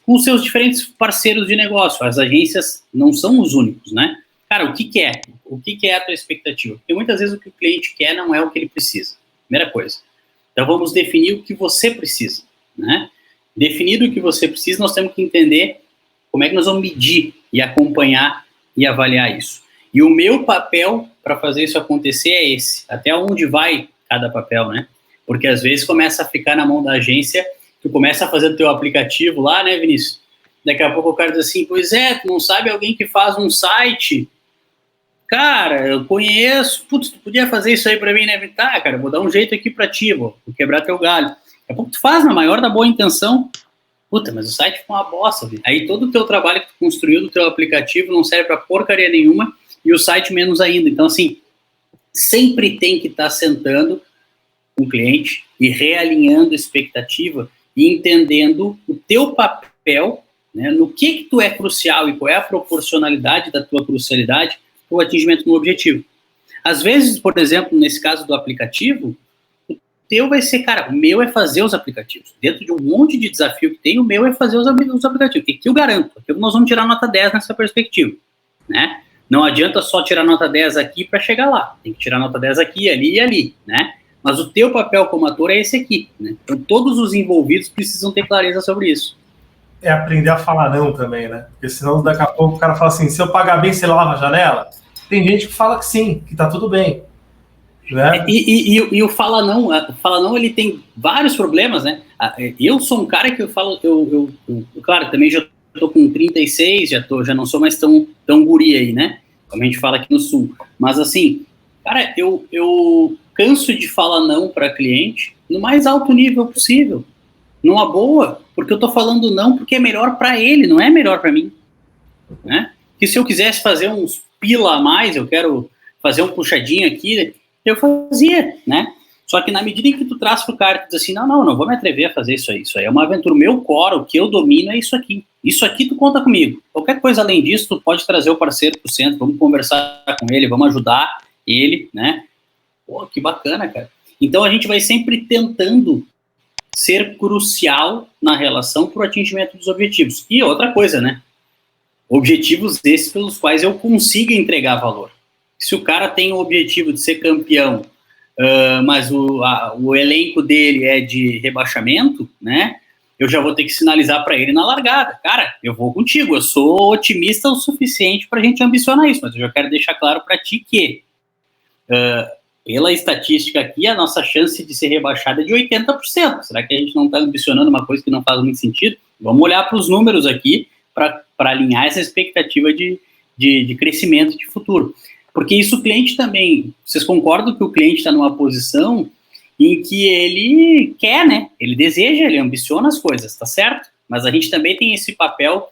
com seus diferentes parceiros de negócio. As agências não são os únicos, né? Cara, o que é? O que é a tua expectativa? Porque muitas vezes o que o cliente quer não é o que ele precisa. Primeira coisa. Então vamos definir o que você precisa, né? Definido o que você precisa, nós temos que entender como é que nós vamos medir e acompanhar e avaliar isso. E o meu papel para fazer isso acontecer é esse. Até onde vai cada papel, né? Porque às vezes começa a ficar na mão da agência, tu começa a fazer o teu aplicativo lá, né, Vinícius? Daqui a pouco o cara diz assim, pois tu não sabe alguém que faz um site? Cara, eu conheço, putz, tu podia fazer isso aí para mim, né? Tá, cara, vou dar um jeito aqui para ti, vou quebrar teu galho. Daqui a pouco tu faz na maior da boa intenção, puta, mas o site ficou uma bosta, viu? Aí todo o teu trabalho que tu construiu do teu aplicativo não serve para porcaria nenhuma e o site menos ainda. Então, assim, sempre tem que estar sentando com o cliente e realinhando a expectativa e entendendo o teu papel, né, no que tu é crucial e qual é a proporcionalidade da tua crucialidade para o atingimento do objetivo. Às vezes, por exemplo, nesse caso do aplicativo, o teu vai ser, cara, o meu é fazer os aplicativos. Dentro de um monte de desafio que tem, o meu é fazer os aplicativos. E que eu garanto, que nós vamos tirar nota 10 nessa perspectiva, né? Não adianta só tirar nota 10 aqui para chegar lá. Tem que tirar nota 10 aqui, ali e ali, né? Mas o teu papel como ator é esse aqui, né? Então todos os envolvidos precisam ter clareza sobre isso. É aprender a falar não também, né? Porque senão daqui a pouco o cara fala assim, se eu pagar bem, você lava a janela? Tem gente que fala que sim, que tá tudo bem. Né? E o fala não, ele tem vários problemas, né? Eu sou um cara que eu falo, claro, também já tô com 36, já não sou mais tão guri aí, né? Como a gente fala aqui no Sul. Mas assim, cara, eu canso de falar não para cliente no mais alto nível possível, numa boa, porque eu tô falando não porque é melhor para ele, não é melhor para mim, né? Que se eu quisesse fazer uns pila a mais, eu quero fazer um puxadinho aqui, eu fazia, né? Só que na medida em que tu traz pro cara, tu diz assim, não vou me atrever a fazer isso aí é uma aventura, o meu core, o que eu domino é isso aqui tu conta comigo, qualquer coisa além disso, tu pode trazer o parceiro pro centro, vamos conversar com ele, vamos ajudar ele, né? Pô, que bacana, cara. Então a gente vai sempre tentando ser crucial na relação pro atingimento dos objetivos. E outra coisa, né? Objetivos esses pelos quais eu consiga entregar valor. Se o cara tem o objetivo de ser campeão, mas o elenco dele é de rebaixamento, né? Eu já vou ter que sinalizar para ele na largada. Cara, eu vou contigo, eu sou otimista o suficiente para a gente ambicionar isso, mas eu já quero deixar claro para ti que, pela estatística aqui, a nossa chance de ser rebaixada é de 80%. Será que a gente não está ambicionando uma coisa que não faz muito sentido? Vamos olhar para os números aqui para alinhar essa expectativa de crescimento de futuro. Porque isso o cliente também, vocês concordam que o cliente está numa posição em que ele quer, né? Ele deseja, ele ambiciona as coisas, tá certo? Mas a gente também tem esse papel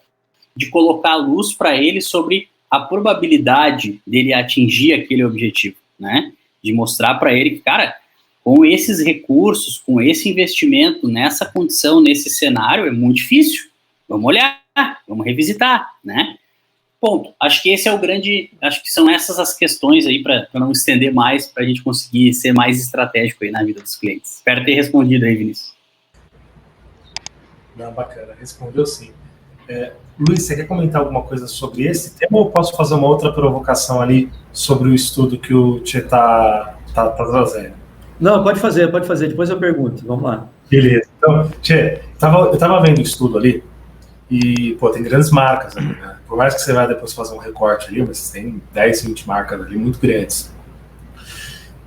de colocar luz para ele sobre a probabilidade dele atingir aquele objetivo, né? De mostrar para ele que, cara, com esses recursos, com esse investimento, nessa condição, nesse cenário, é muito difícil. Vamos olhar, vamos revisitar, né? Ponto. Acho que esse é o grande... Acho que são essas as questões aí, para não estender mais, para a gente conseguir ser mais estratégico aí na vida dos clientes. Espero ter respondido aí, Vinícius. Não, bacana. Respondeu sim. Luiz, você quer comentar alguma coisa sobre esse tema ou posso fazer uma outra provocação ali sobre o estudo que o Tchê tá trazendo? Não, pode fazer. Depois eu pergunto. Vamos lá. Beleza. Então, Tchê, eu tava vendo o estudo ali e, pô, tem grandes marcas ali, né? Por mais que você vá depois fazer um recorte ali, mas tem 10, 20 marcas ali muito grandes.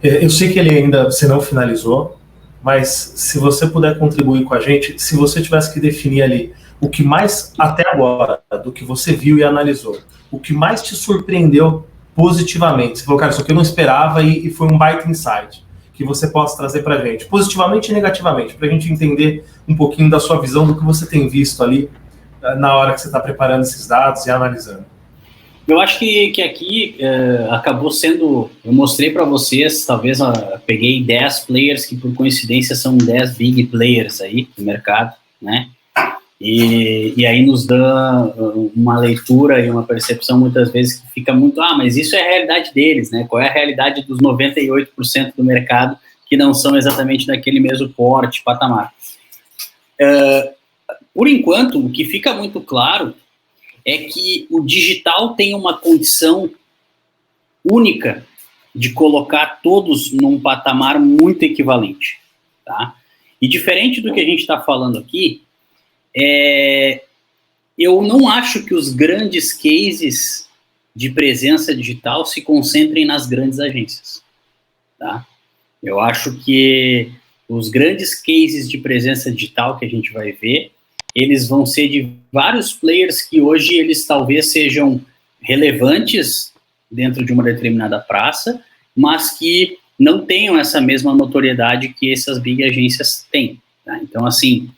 Eu sei que ele ainda, você não finalizou, mas se você puder contribuir com a gente, se você tivesse que definir ali o que mais, até agora, do que você viu e analisou, o que mais te surpreendeu positivamente, você falou, cara, isso aqui eu não esperava e foi um baita insight, que você possa trazer pra gente, positivamente e negativamente, pra gente entender um pouquinho da sua visão do que você tem visto ali na hora que você está preparando esses dados e analisando. Eu acho que aqui acabou sendo... Eu mostrei para vocês, talvez peguei 10 players que por coincidência são 10 big players aí no mercado, né? E aí nos dá uma leitura e uma percepção muitas vezes que fica muito... mas isso é a realidade deles, né? Qual é a realidade dos 98% do mercado que não são exatamente daquele mesmo porte, patamar? Por enquanto, o que fica muito claro é que o digital tem uma condição única de colocar todos num patamar muito equivalente, tá? E diferente do que a gente está falando aqui, eu não acho que os grandes cases de presença digital se concentrem nas grandes agências, tá? Eu acho que os grandes cases de presença digital que a gente vai ver, eles vão ser de vários players que hoje eles talvez sejam relevantes dentro de uma determinada praça, mas que não tenham essa mesma notoriedade que essas big agências têm, tá? Então, assim,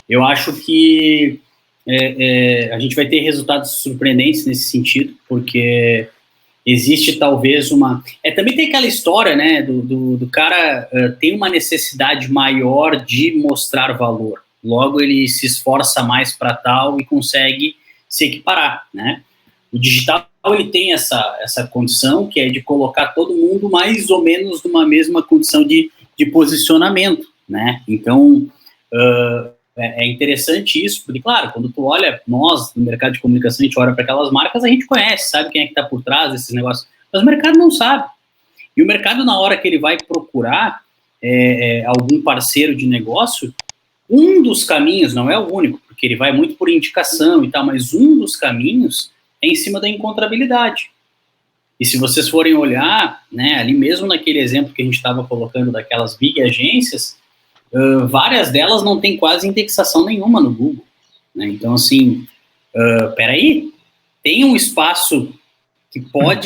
eu acho que a gente vai ter resultados surpreendentes nesse sentido, porque existe talvez uma... também tem aquela história, né, do cara tem uma necessidade maior de mostrar valor, logo ele se esforça mais para tal e consegue se equiparar, né? O digital, ele tem essa condição, que é de colocar todo mundo mais ou menos numa mesma condição de posicionamento, né? Então, é interessante isso, porque, claro, quando tu olha, nós, no mercado de comunicação, a gente olha para aquelas marcas, a gente conhece, sabe quem é que está por trás desses negócios, mas o mercado não sabe. E o mercado, na hora que ele vai procurar algum parceiro de negócio, um dos caminhos, não é o único, porque ele vai muito por indicação e tal, mas um dos caminhos é em cima da encontrabilidade. E se vocês forem olhar, né, ali mesmo naquele exemplo que a gente estava colocando daquelas big agências, várias delas não tem quase indexação nenhuma no Google, né? Então, assim, peraí, tem um espaço que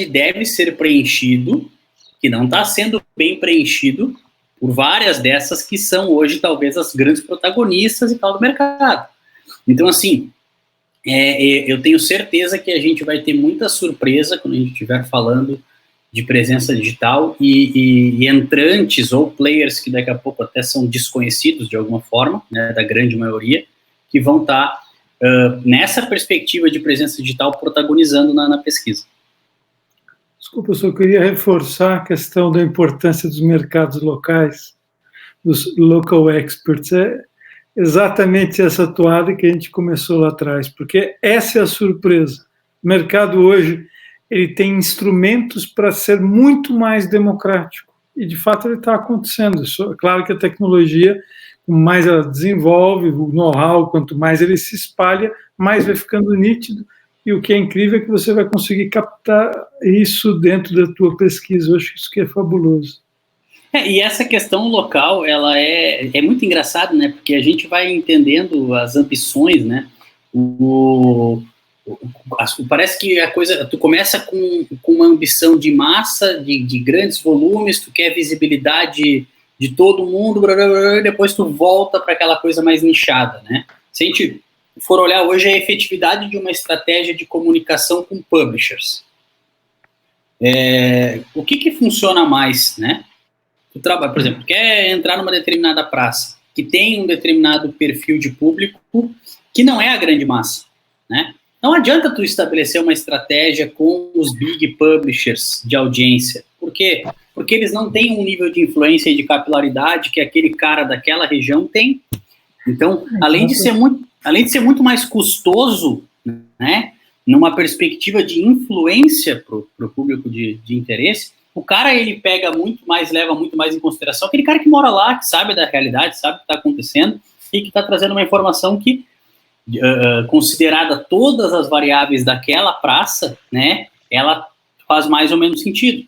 deve ser preenchido, que não está sendo bem preenchido por várias dessas que são hoje talvez as grandes protagonistas e tal do mercado. Então, assim, eu tenho certeza que a gente vai ter muita surpresa quando a gente estiver falando de presença digital e entrantes ou players que daqui a pouco até são desconhecidos de alguma forma, né, da grande maioria, que vão estar nessa perspectiva de presença digital protagonizando na pesquisa. Desculpa, eu só queria reforçar a questão da importância dos mercados locais, dos local experts. É exatamente essa toada que a gente começou lá atrás, porque essa é a surpresa. O mercado hoje, ele tem instrumentos para ser muito mais democrático, e de fato ele está acontecendo. É claro que a tecnologia, quanto mais ela desenvolve, o know-how, quanto mais ele se espalha, mais vai ficando nítido. E o que é incrível é que você vai conseguir captar isso dentro da tua pesquisa. Eu acho isso que é fabuloso. E essa questão local, ela é muito engraçada, né? Porque a gente vai entendendo as ambições, né? Parece que a coisa, tu começa com uma ambição de massa, de grandes volumes, tu quer visibilidade de todo mundo, blá, blá, blá, depois tu volta para aquela coisa mais nichada, né? Se a gente for olhar hoje a efetividade de uma estratégia de comunicação com publishers, o que funciona mais, né? Tu trabalha, por exemplo, quer entrar numa determinada praça que tem um determinado perfil de público que não é a grande massa, né? Não adianta tu estabelecer uma estratégia com os big publishers de audiência. Por quê? Porque eles não têm um nível de influência e de capilaridade que aquele cara daquela região tem. Então, além de ser muito mais custoso, né, numa perspectiva de influência para o público de interesse, o cara, ele leva muito mais em consideração aquele cara que mora lá, que sabe da realidade, sabe o que está acontecendo e que está trazendo uma informação que, considerada todas as variáveis daquela praça, né, ela faz mais ou menos sentido.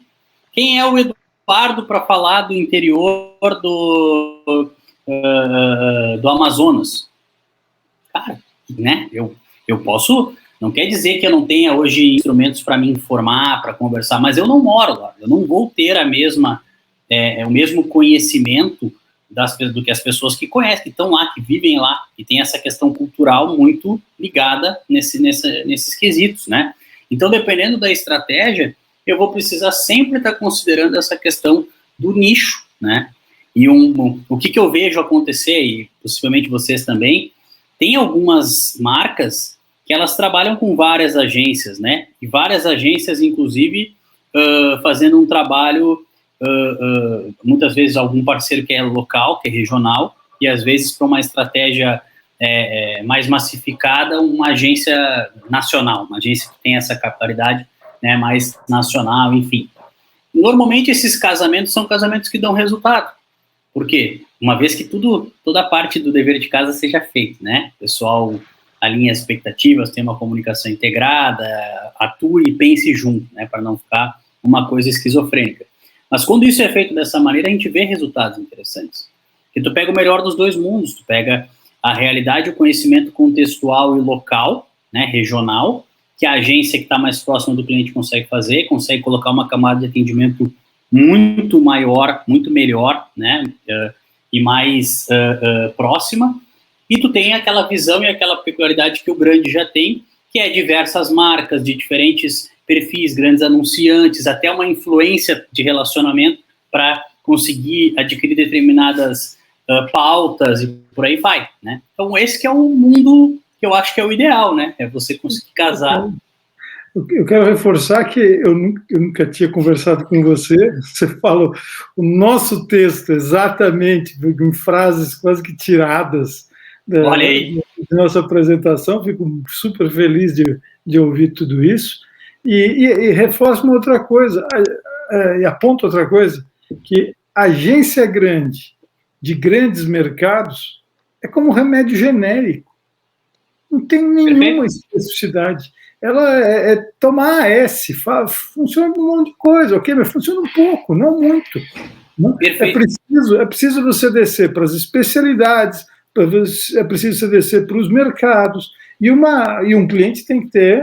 Quem é o Eduardo para falar do interior do Amazonas? Cara, né, eu posso, não quer dizer que eu não tenha hoje instrumentos para me informar, para conversar, mas eu não moro lá, eu não vou ter o mesmo conhecimento do que as pessoas que conhecem, que estão lá, que vivem lá, e tem essa questão cultural muito ligada nesses quesitos, né? Então, dependendo da estratégia, eu vou precisar sempre estar considerando essa questão do nicho, né? E o que eu vejo acontecer, e possivelmente vocês também, tem algumas marcas que elas trabalham com várias agências, né? E várias agências, inclusive, fazendo um trabalho, muitas vezes algum parceiro que é local, que é regional, e às vezes para uma estratégia mais massificada, uma agência nacional, uma agência que tem essa capilaridade, né, mais nacional, enfim. Normalmente esses casamentos são casamentos que dão resultado. Por quê? Uma vez que toda a parte do dever de casa seja feita, né? O pessoal alinha as expectativas, tem uma comunicação integrada, atue e pense junto, né? Para não ficar uma coisa esquizofrênica. Mas quando isso é feito dessa maneira, a gente vê resultados interessantes. Porque tu pega o melhor dos dois mundos, tu pega a realidade, o conhecimento contextual e local, né, regional, que a agência que está mais próxima do cliente consegue fazer, consegue colocar uma camada de atendimento muito maior, muito melhor, né, e mais próxima, e tu tem aquela visão e aquela peculiaridade que o grande já tem, que é diversas marcas de diferentes perfis, grandes anunciantes, até uma influência de relacionamento para conseguir adquirir determinadas pautas e por aí vai, né? Então esse que é um mundo que eu acho que é o ideal, né? É você conseguir casar. Eu quero reforçar que eu nunca tinha conversado com você. Você falou o nosso texto exatamente em frases quase que tiradas da nossa apresentação. Fico super feliz de ouvir tudo isso. E reforço uma outra coisa, e aponto outra coisa, que agência grande de grandes mercados é como um remédio genérico. Não tem nenhuma especificidade. Ela é tomar AS, funciona um monte de coisa, ok? Mas funciona um pouco, não muito. É preciso você descer para as especialidades, é preciso você descer para os mercados, e um cliente tem que ter,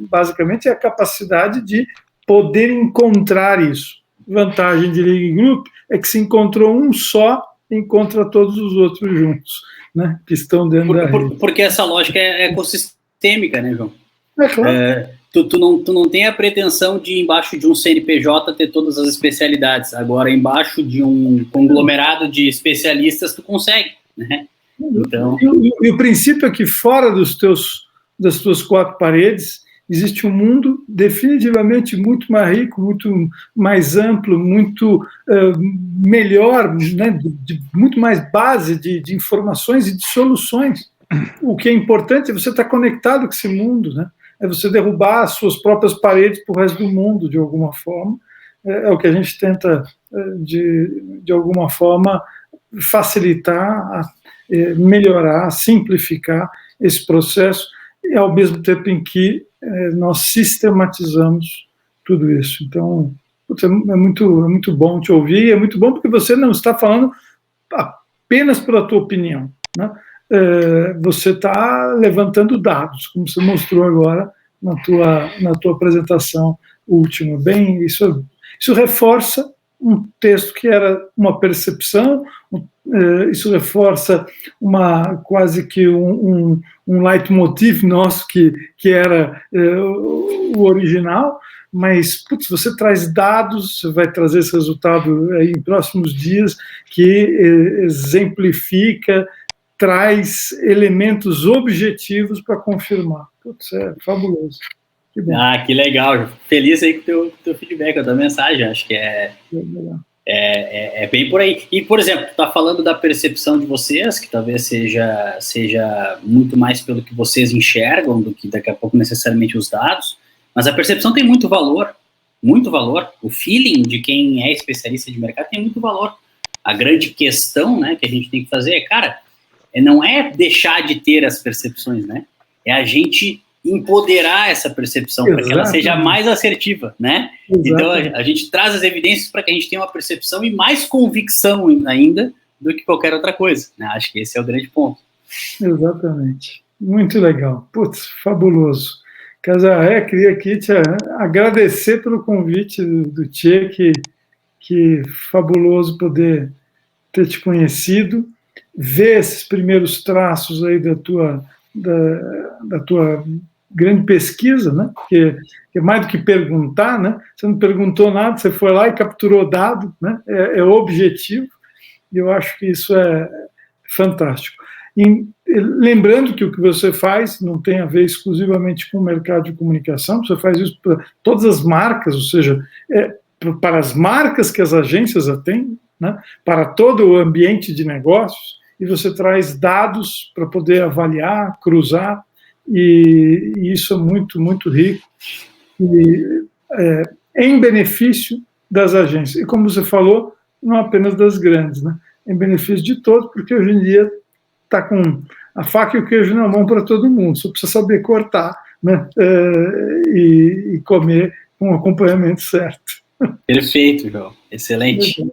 basicamente, a capacidade de poder encontrar isso. Vantagem de League Group é que se encontrou um só, encontra todos os outros juntos, né, que estão dentro da rede. Porque essa lógica é ecossistêmica, né, João? É claro. Tu não tem a pretensão de, embaixo de um CNPJ, ter todas as especialidades. Agora, embaixo de um conglomerado de especialistas, tu consegue, né? Então... E o princípio é que fora das tuas quatro paredes existe um mundo definitivamente muito mais rico, muito mais amplo, muito melhor, né, de muito mais base de informações e de soluções. O que é importante é você estar conectado com esse mundo, né? É você derrubar as suas próprias paredes para o resto do mundo, de alguma forma. É o que a gente tenta, de alguma forma, facilitar, melhorar, simplificar esse processo, e ao mesmo tempo em que nós sistematizamos tudo isso. Então, é muito bom te ouvir, é muito bom porque você não está falando apenas pela tua opinião, né? Você está levantando dados, como você mostrou agora na tua apresentação última. Bem, isso reforça um texto que era uma percepção, isso reforça quase que um leitmotiv nosso que era o original, mas você traz dados, você vai trazer esse resultado aí em próximos dias, que exemplifica, traz elementos objetivos para confirmar. É fabuloso. Que bom. Que legal. Feliz aí com o teu feedback, com a tua mensagem. Acho que é bem por aí. E, por exemplo, tu está falando da percepção de vocês, que talvez seja muito mais pelo que vocês enxergam do que daqui a pouco necessariamente os dados, mas a percepção tem muito valor. Muito valor. O feeling de quem é especialista de mercado tem muito valor. A grande questão, né, que a gente tem que fazer não é deixar de ter as percepções, né? É a gente empoderar essa percepção para que ela seja mais assertiva, né? Exatamente. Então a gente traz as evidências para que a gente tenha uma percepção e mais convicção ainda do que qualquer outra coisa, né? Acho que esse é o grande ponto. Exatamente. Muito legal. Putz, fabuloso. Casaré, queria aqui te agradecer pelo convite do Tchê, que fabuloso poder ter te conhecido, ver esses primeiros traços aí da tua grande pesquisa, né? Que é mais do que perguntar, né? Você não perguntou nada, você foi lá e capturou dado, né? É o objetivo, e eu acho que isso é fantástico. E, lembrando que o que você faz não tem a ver exclusivamente com o mercado de comunicação, você faz isso para todas as marcas, ou seja, para as marcas que as agências atendem, né? Para todo o ambiente de negócios, e você traz dados para poder avaliar, cruzar, e isso é muito, muito rico, e em benefício das agências. E como você falou, não apenas das grandes, né? Em benefício de todos, porque hoje em dia está com a faca e o queijo na mão para todo mundo, só precisa saber cortar, né? E comer com o acompanhamento certo. Perfeito, João. Excelente.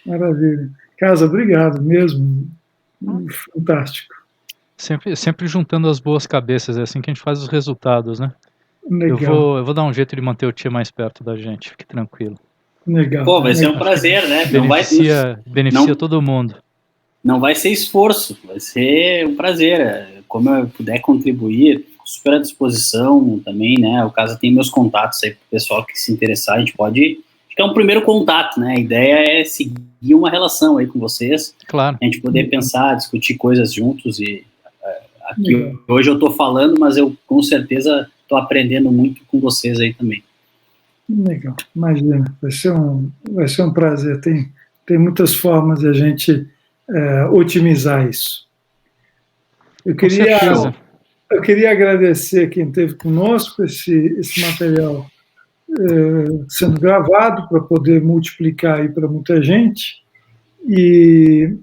Maravilha. Casa, obrigado mesmo. Fantástico. Sempre juntando as boas cabeças, é assim que a gente faz os resultados, né? Legal. Eu vou dar um jeito de manter o Tia mais perto da gente, fique tranquilo. Legal. Pô, vai ser um prazer, né? Beneficia todo mundo. Não vai ser esforço, vai ser um prazer. Como eu puder contribuir, super à disposição também, né? O caso tem meus contatos aí pro pessoal que se interessar, a gente pode que é um primeiro contato, né? A ideia é seguir uma relação aí com vocês, claro, a gente poder pensar, discutir coisas juntos, e aqui hoje eu estou falando, mas eu com certeza estou aprendendo muito com vocês aí também. Legal, imagina, vai ser um prazer, tem muitas formas de a gente otimizar isso. Eu queria agradecer quem esteve conosco, esse material sendo gravado para poder multiplicar aí para muita gente, e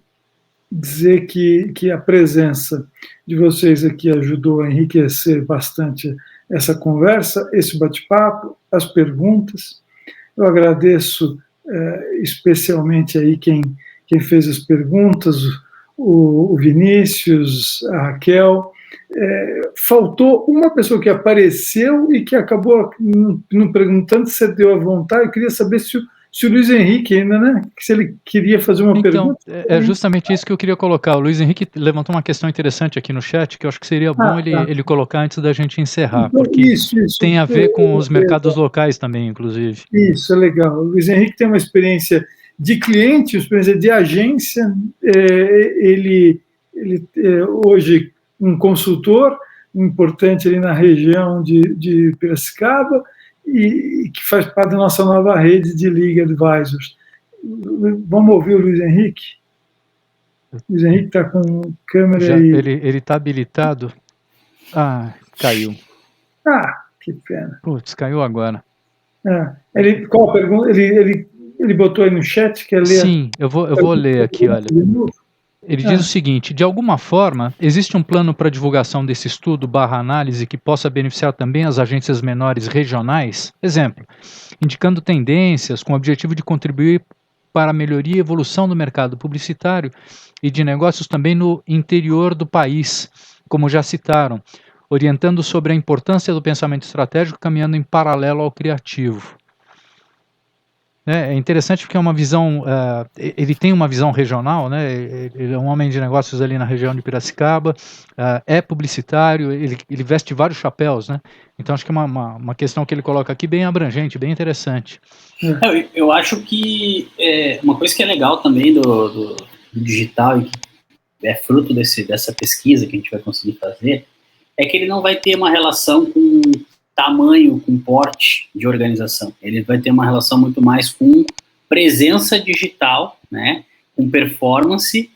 dizer que a presença de vocês aqui ajudou a enriquecer bastante essa conversa, esse bate-papo, as perguntas. Eu agradeço especialmente aí quem fez as perguntas, o Vinícius, a Raquel. Faltou uma pessoa que apareceu e que acabou não perguntando se você deu à vontade. Eu queria saber se o Luiz Henrique ainda, né? Se ele queria fazer uma pergunta. É justamente isso que eu queria colocar. O Luiz Henrique levantou uma questão interessante aqui no chat, que eu acho que seria bom ele colocar antes da gente encerrar, então, porque isso tem a ver com os mercados locais também, inclusive. Isso, é legal. O Luiz Henrique tem uma experiência de cliente, uma experiência de agência. Ele hoje um consultor importante ali na região de Piracicaba, e que faz parte da nossa nova rede de League Advisors. Vamos ouvir o Luiz Henrique? O Luiz Henrique está com câmera aí. Ele está habilitado. Caiu. Que pena. Putz, caiu agora. Qual a pergunta? Ele botou aí no chat, quer ler? Sim, eu vou ler aqui, olha. Ele diz o seguinte: de alguma forma, existe um plano para divulgação desse estudo /análise que possa beneficiar também as agências menores regionais? Exemplo, indicando tendências com o objetivo de contribuir para a melhoria e evolução do mercado publicitário e de negócios também no interior do país, como já citaram, orientando sobre a importância do pensamento estratégico caminhando em paralelo ao criativo. É interessante porque é uma visão, ele tem uma visão regional, né? Ele é um homem de negócios ali na região de Piracicaba, é publicitário, ele veste vários chapéus, né? Então acho que é uma questão que ele coloca aqui bem abrangente, bem interessante. Eu acho que uma coisa que é legal também do digital e que é fruto dessa pesquisa que a gente vai conseguir fazer, é que ele não vai ter uma relação com tamanho, com porte de organização. Ele vai ter uma relação muito mais com presença digital, né, com performance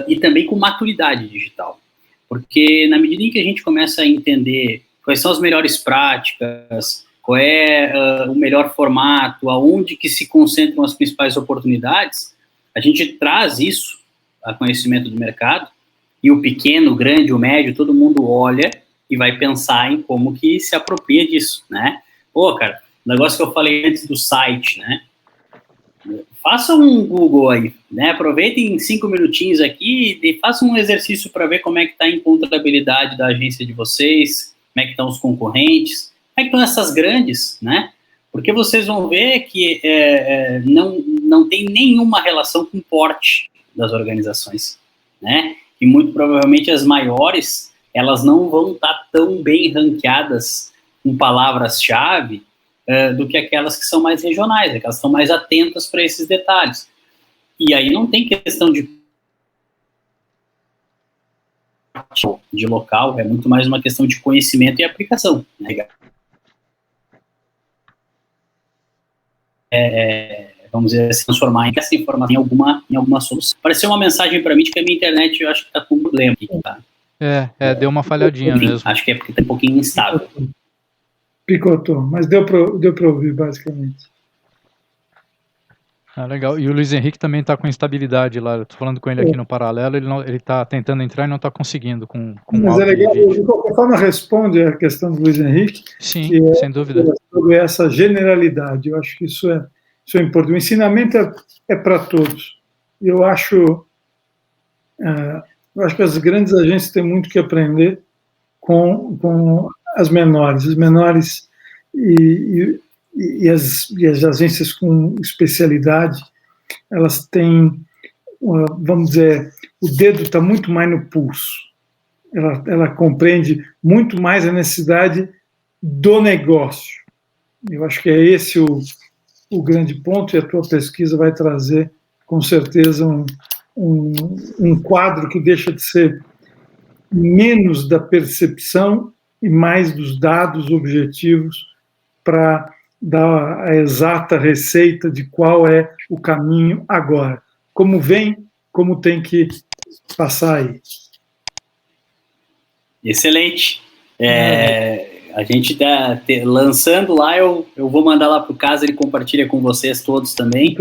e também com maturidade digital. Porque na medida em que a gente começa a entender quais são as melhores práticas, qual é o melhor formato, aonde que se concentram as principais oportunidades, a gente traz isso a conhecimento do mercado, e o pequeno, o grande, o médio, todo mundo olha e vai pensar em como que se apropria disso, né? Cara, o negócio que eu falei antes do site, né? Faça um Google aí, né? Aproveitem 5 minutinhos aqui e faça um exercício para ver como é que está a encontrabilidade da agência de vocês, como é que estão os concorrentes, como é que estão essas grandes, né? Porque vocês vão ver que não tem nenhuma relação com o porte das organizações, né? E muito provavelmente as maiores, elas não vão estar tão bem ranqueadas com palavras-chave do que aquelas que são mais regionais, aquelas que estão mais atentas para esses detalhes. E aí não tem questão de local, é muito mais uma questão de conhecimento e aplicação, né? Vamos dizer, se transformar essa informação em alguma solução. Apareceu uma mensagem para mim de que a minha internet, eu acho que está com um problema aqui, tá? Deu uma falhadinha mesmo. Acho que é porque está um pouquinho instável. Picotou, mas deu para ouvir, basicamente. Legal. E o Luiz Henrique também está com instabilidade lá. Eu estou falando com ele aqui no paralelo, ele está tentando entrar e não está conseguindo com mas áudio é legal, de qualquer forma responde a questão do Luiz Henrique. Sim, sem dúvida. Sobre essa generalidade, eu acho que isso é importante. O ensinamento é para todos. Eu acho que as grandes agências têm muito que aprender com as menores. As menores e as agências com especialidade, elas têm, vamos dizer, o dedo está muito mais no pulso. Ela compreende muito mais a necessidade do negócio. Eu acho que é esse o grande ponto, e a tua pesquisa vai trazer, com certeza, um quadro que deixa de ser menos da percepção e mais dos dados objetivos para dar a exata receita de qual é o caminho agora. Como vem, como tem que passar aí. Excelente. A gente está lançando lá, eu vou mandar lá para o caso, ele compartilha com vocês todos também.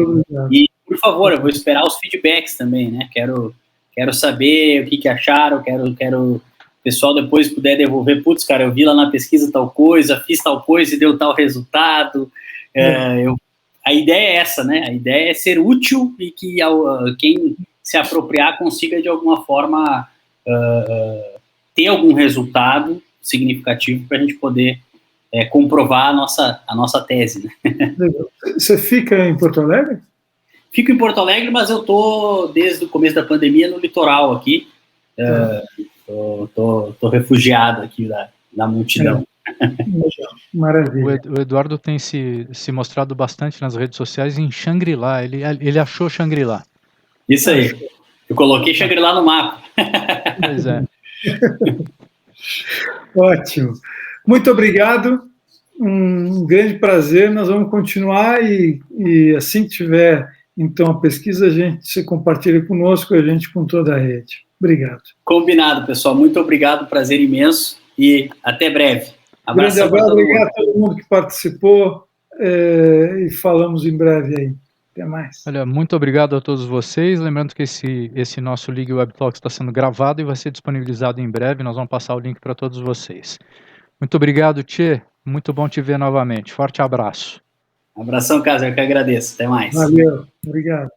E, por favor, eu vou esperar os feedbacks também, né? Quero saber o que acharam, quero o pessoal depois puder devolver, putz, cara, eu vi lá na pesquisa tal coisa, fiz tal coisa e deu tal resultado. A ideia é essa, né? A ideia é ser útil e que quem se apropriar consiga, de alguma forma, ter algum resultado significativo para a gente poder comprovar a nossa tese. Né? Você fica em Porto Alegre? Fico em Porto Alegre, mas eu tô desde o começo da pandemia no litoral aqui. Tô refugiado aqui da multidão. Maravilha. O Eduardo tem se mostrado bastante nas redes sociais em Xangri-Lá. Ele achou Xangri-Lá. Isso aí. Eu coloquei Xangri-Lá no mapa. Pois é. Ótimo. Muito obrigado. Um grande prazer. Nós vamos continuar e assim que tiver, então, a pesquisa, você compartilha conosco, a gente com toda a rede. Obrigado. Combinado, pessoal. Muito obrigado. Prazer imenso. E até breve. Grande abraço. Obrigado a todo mundo que participou e falamos em breve aí. Até mais. Olha, muito obrigado a todos vocês. Lembrando que esse nosso League Web Talks está sendo gravado e vai ser disponibilizado em breve. Nós vamos passar o link para todos vocês. Muito obrigado, Tchê. Muito bom te ver novamente. Forte abraço. Um abração, Casa. Eu que agradeço. Até mais. Valeu. Obrigado.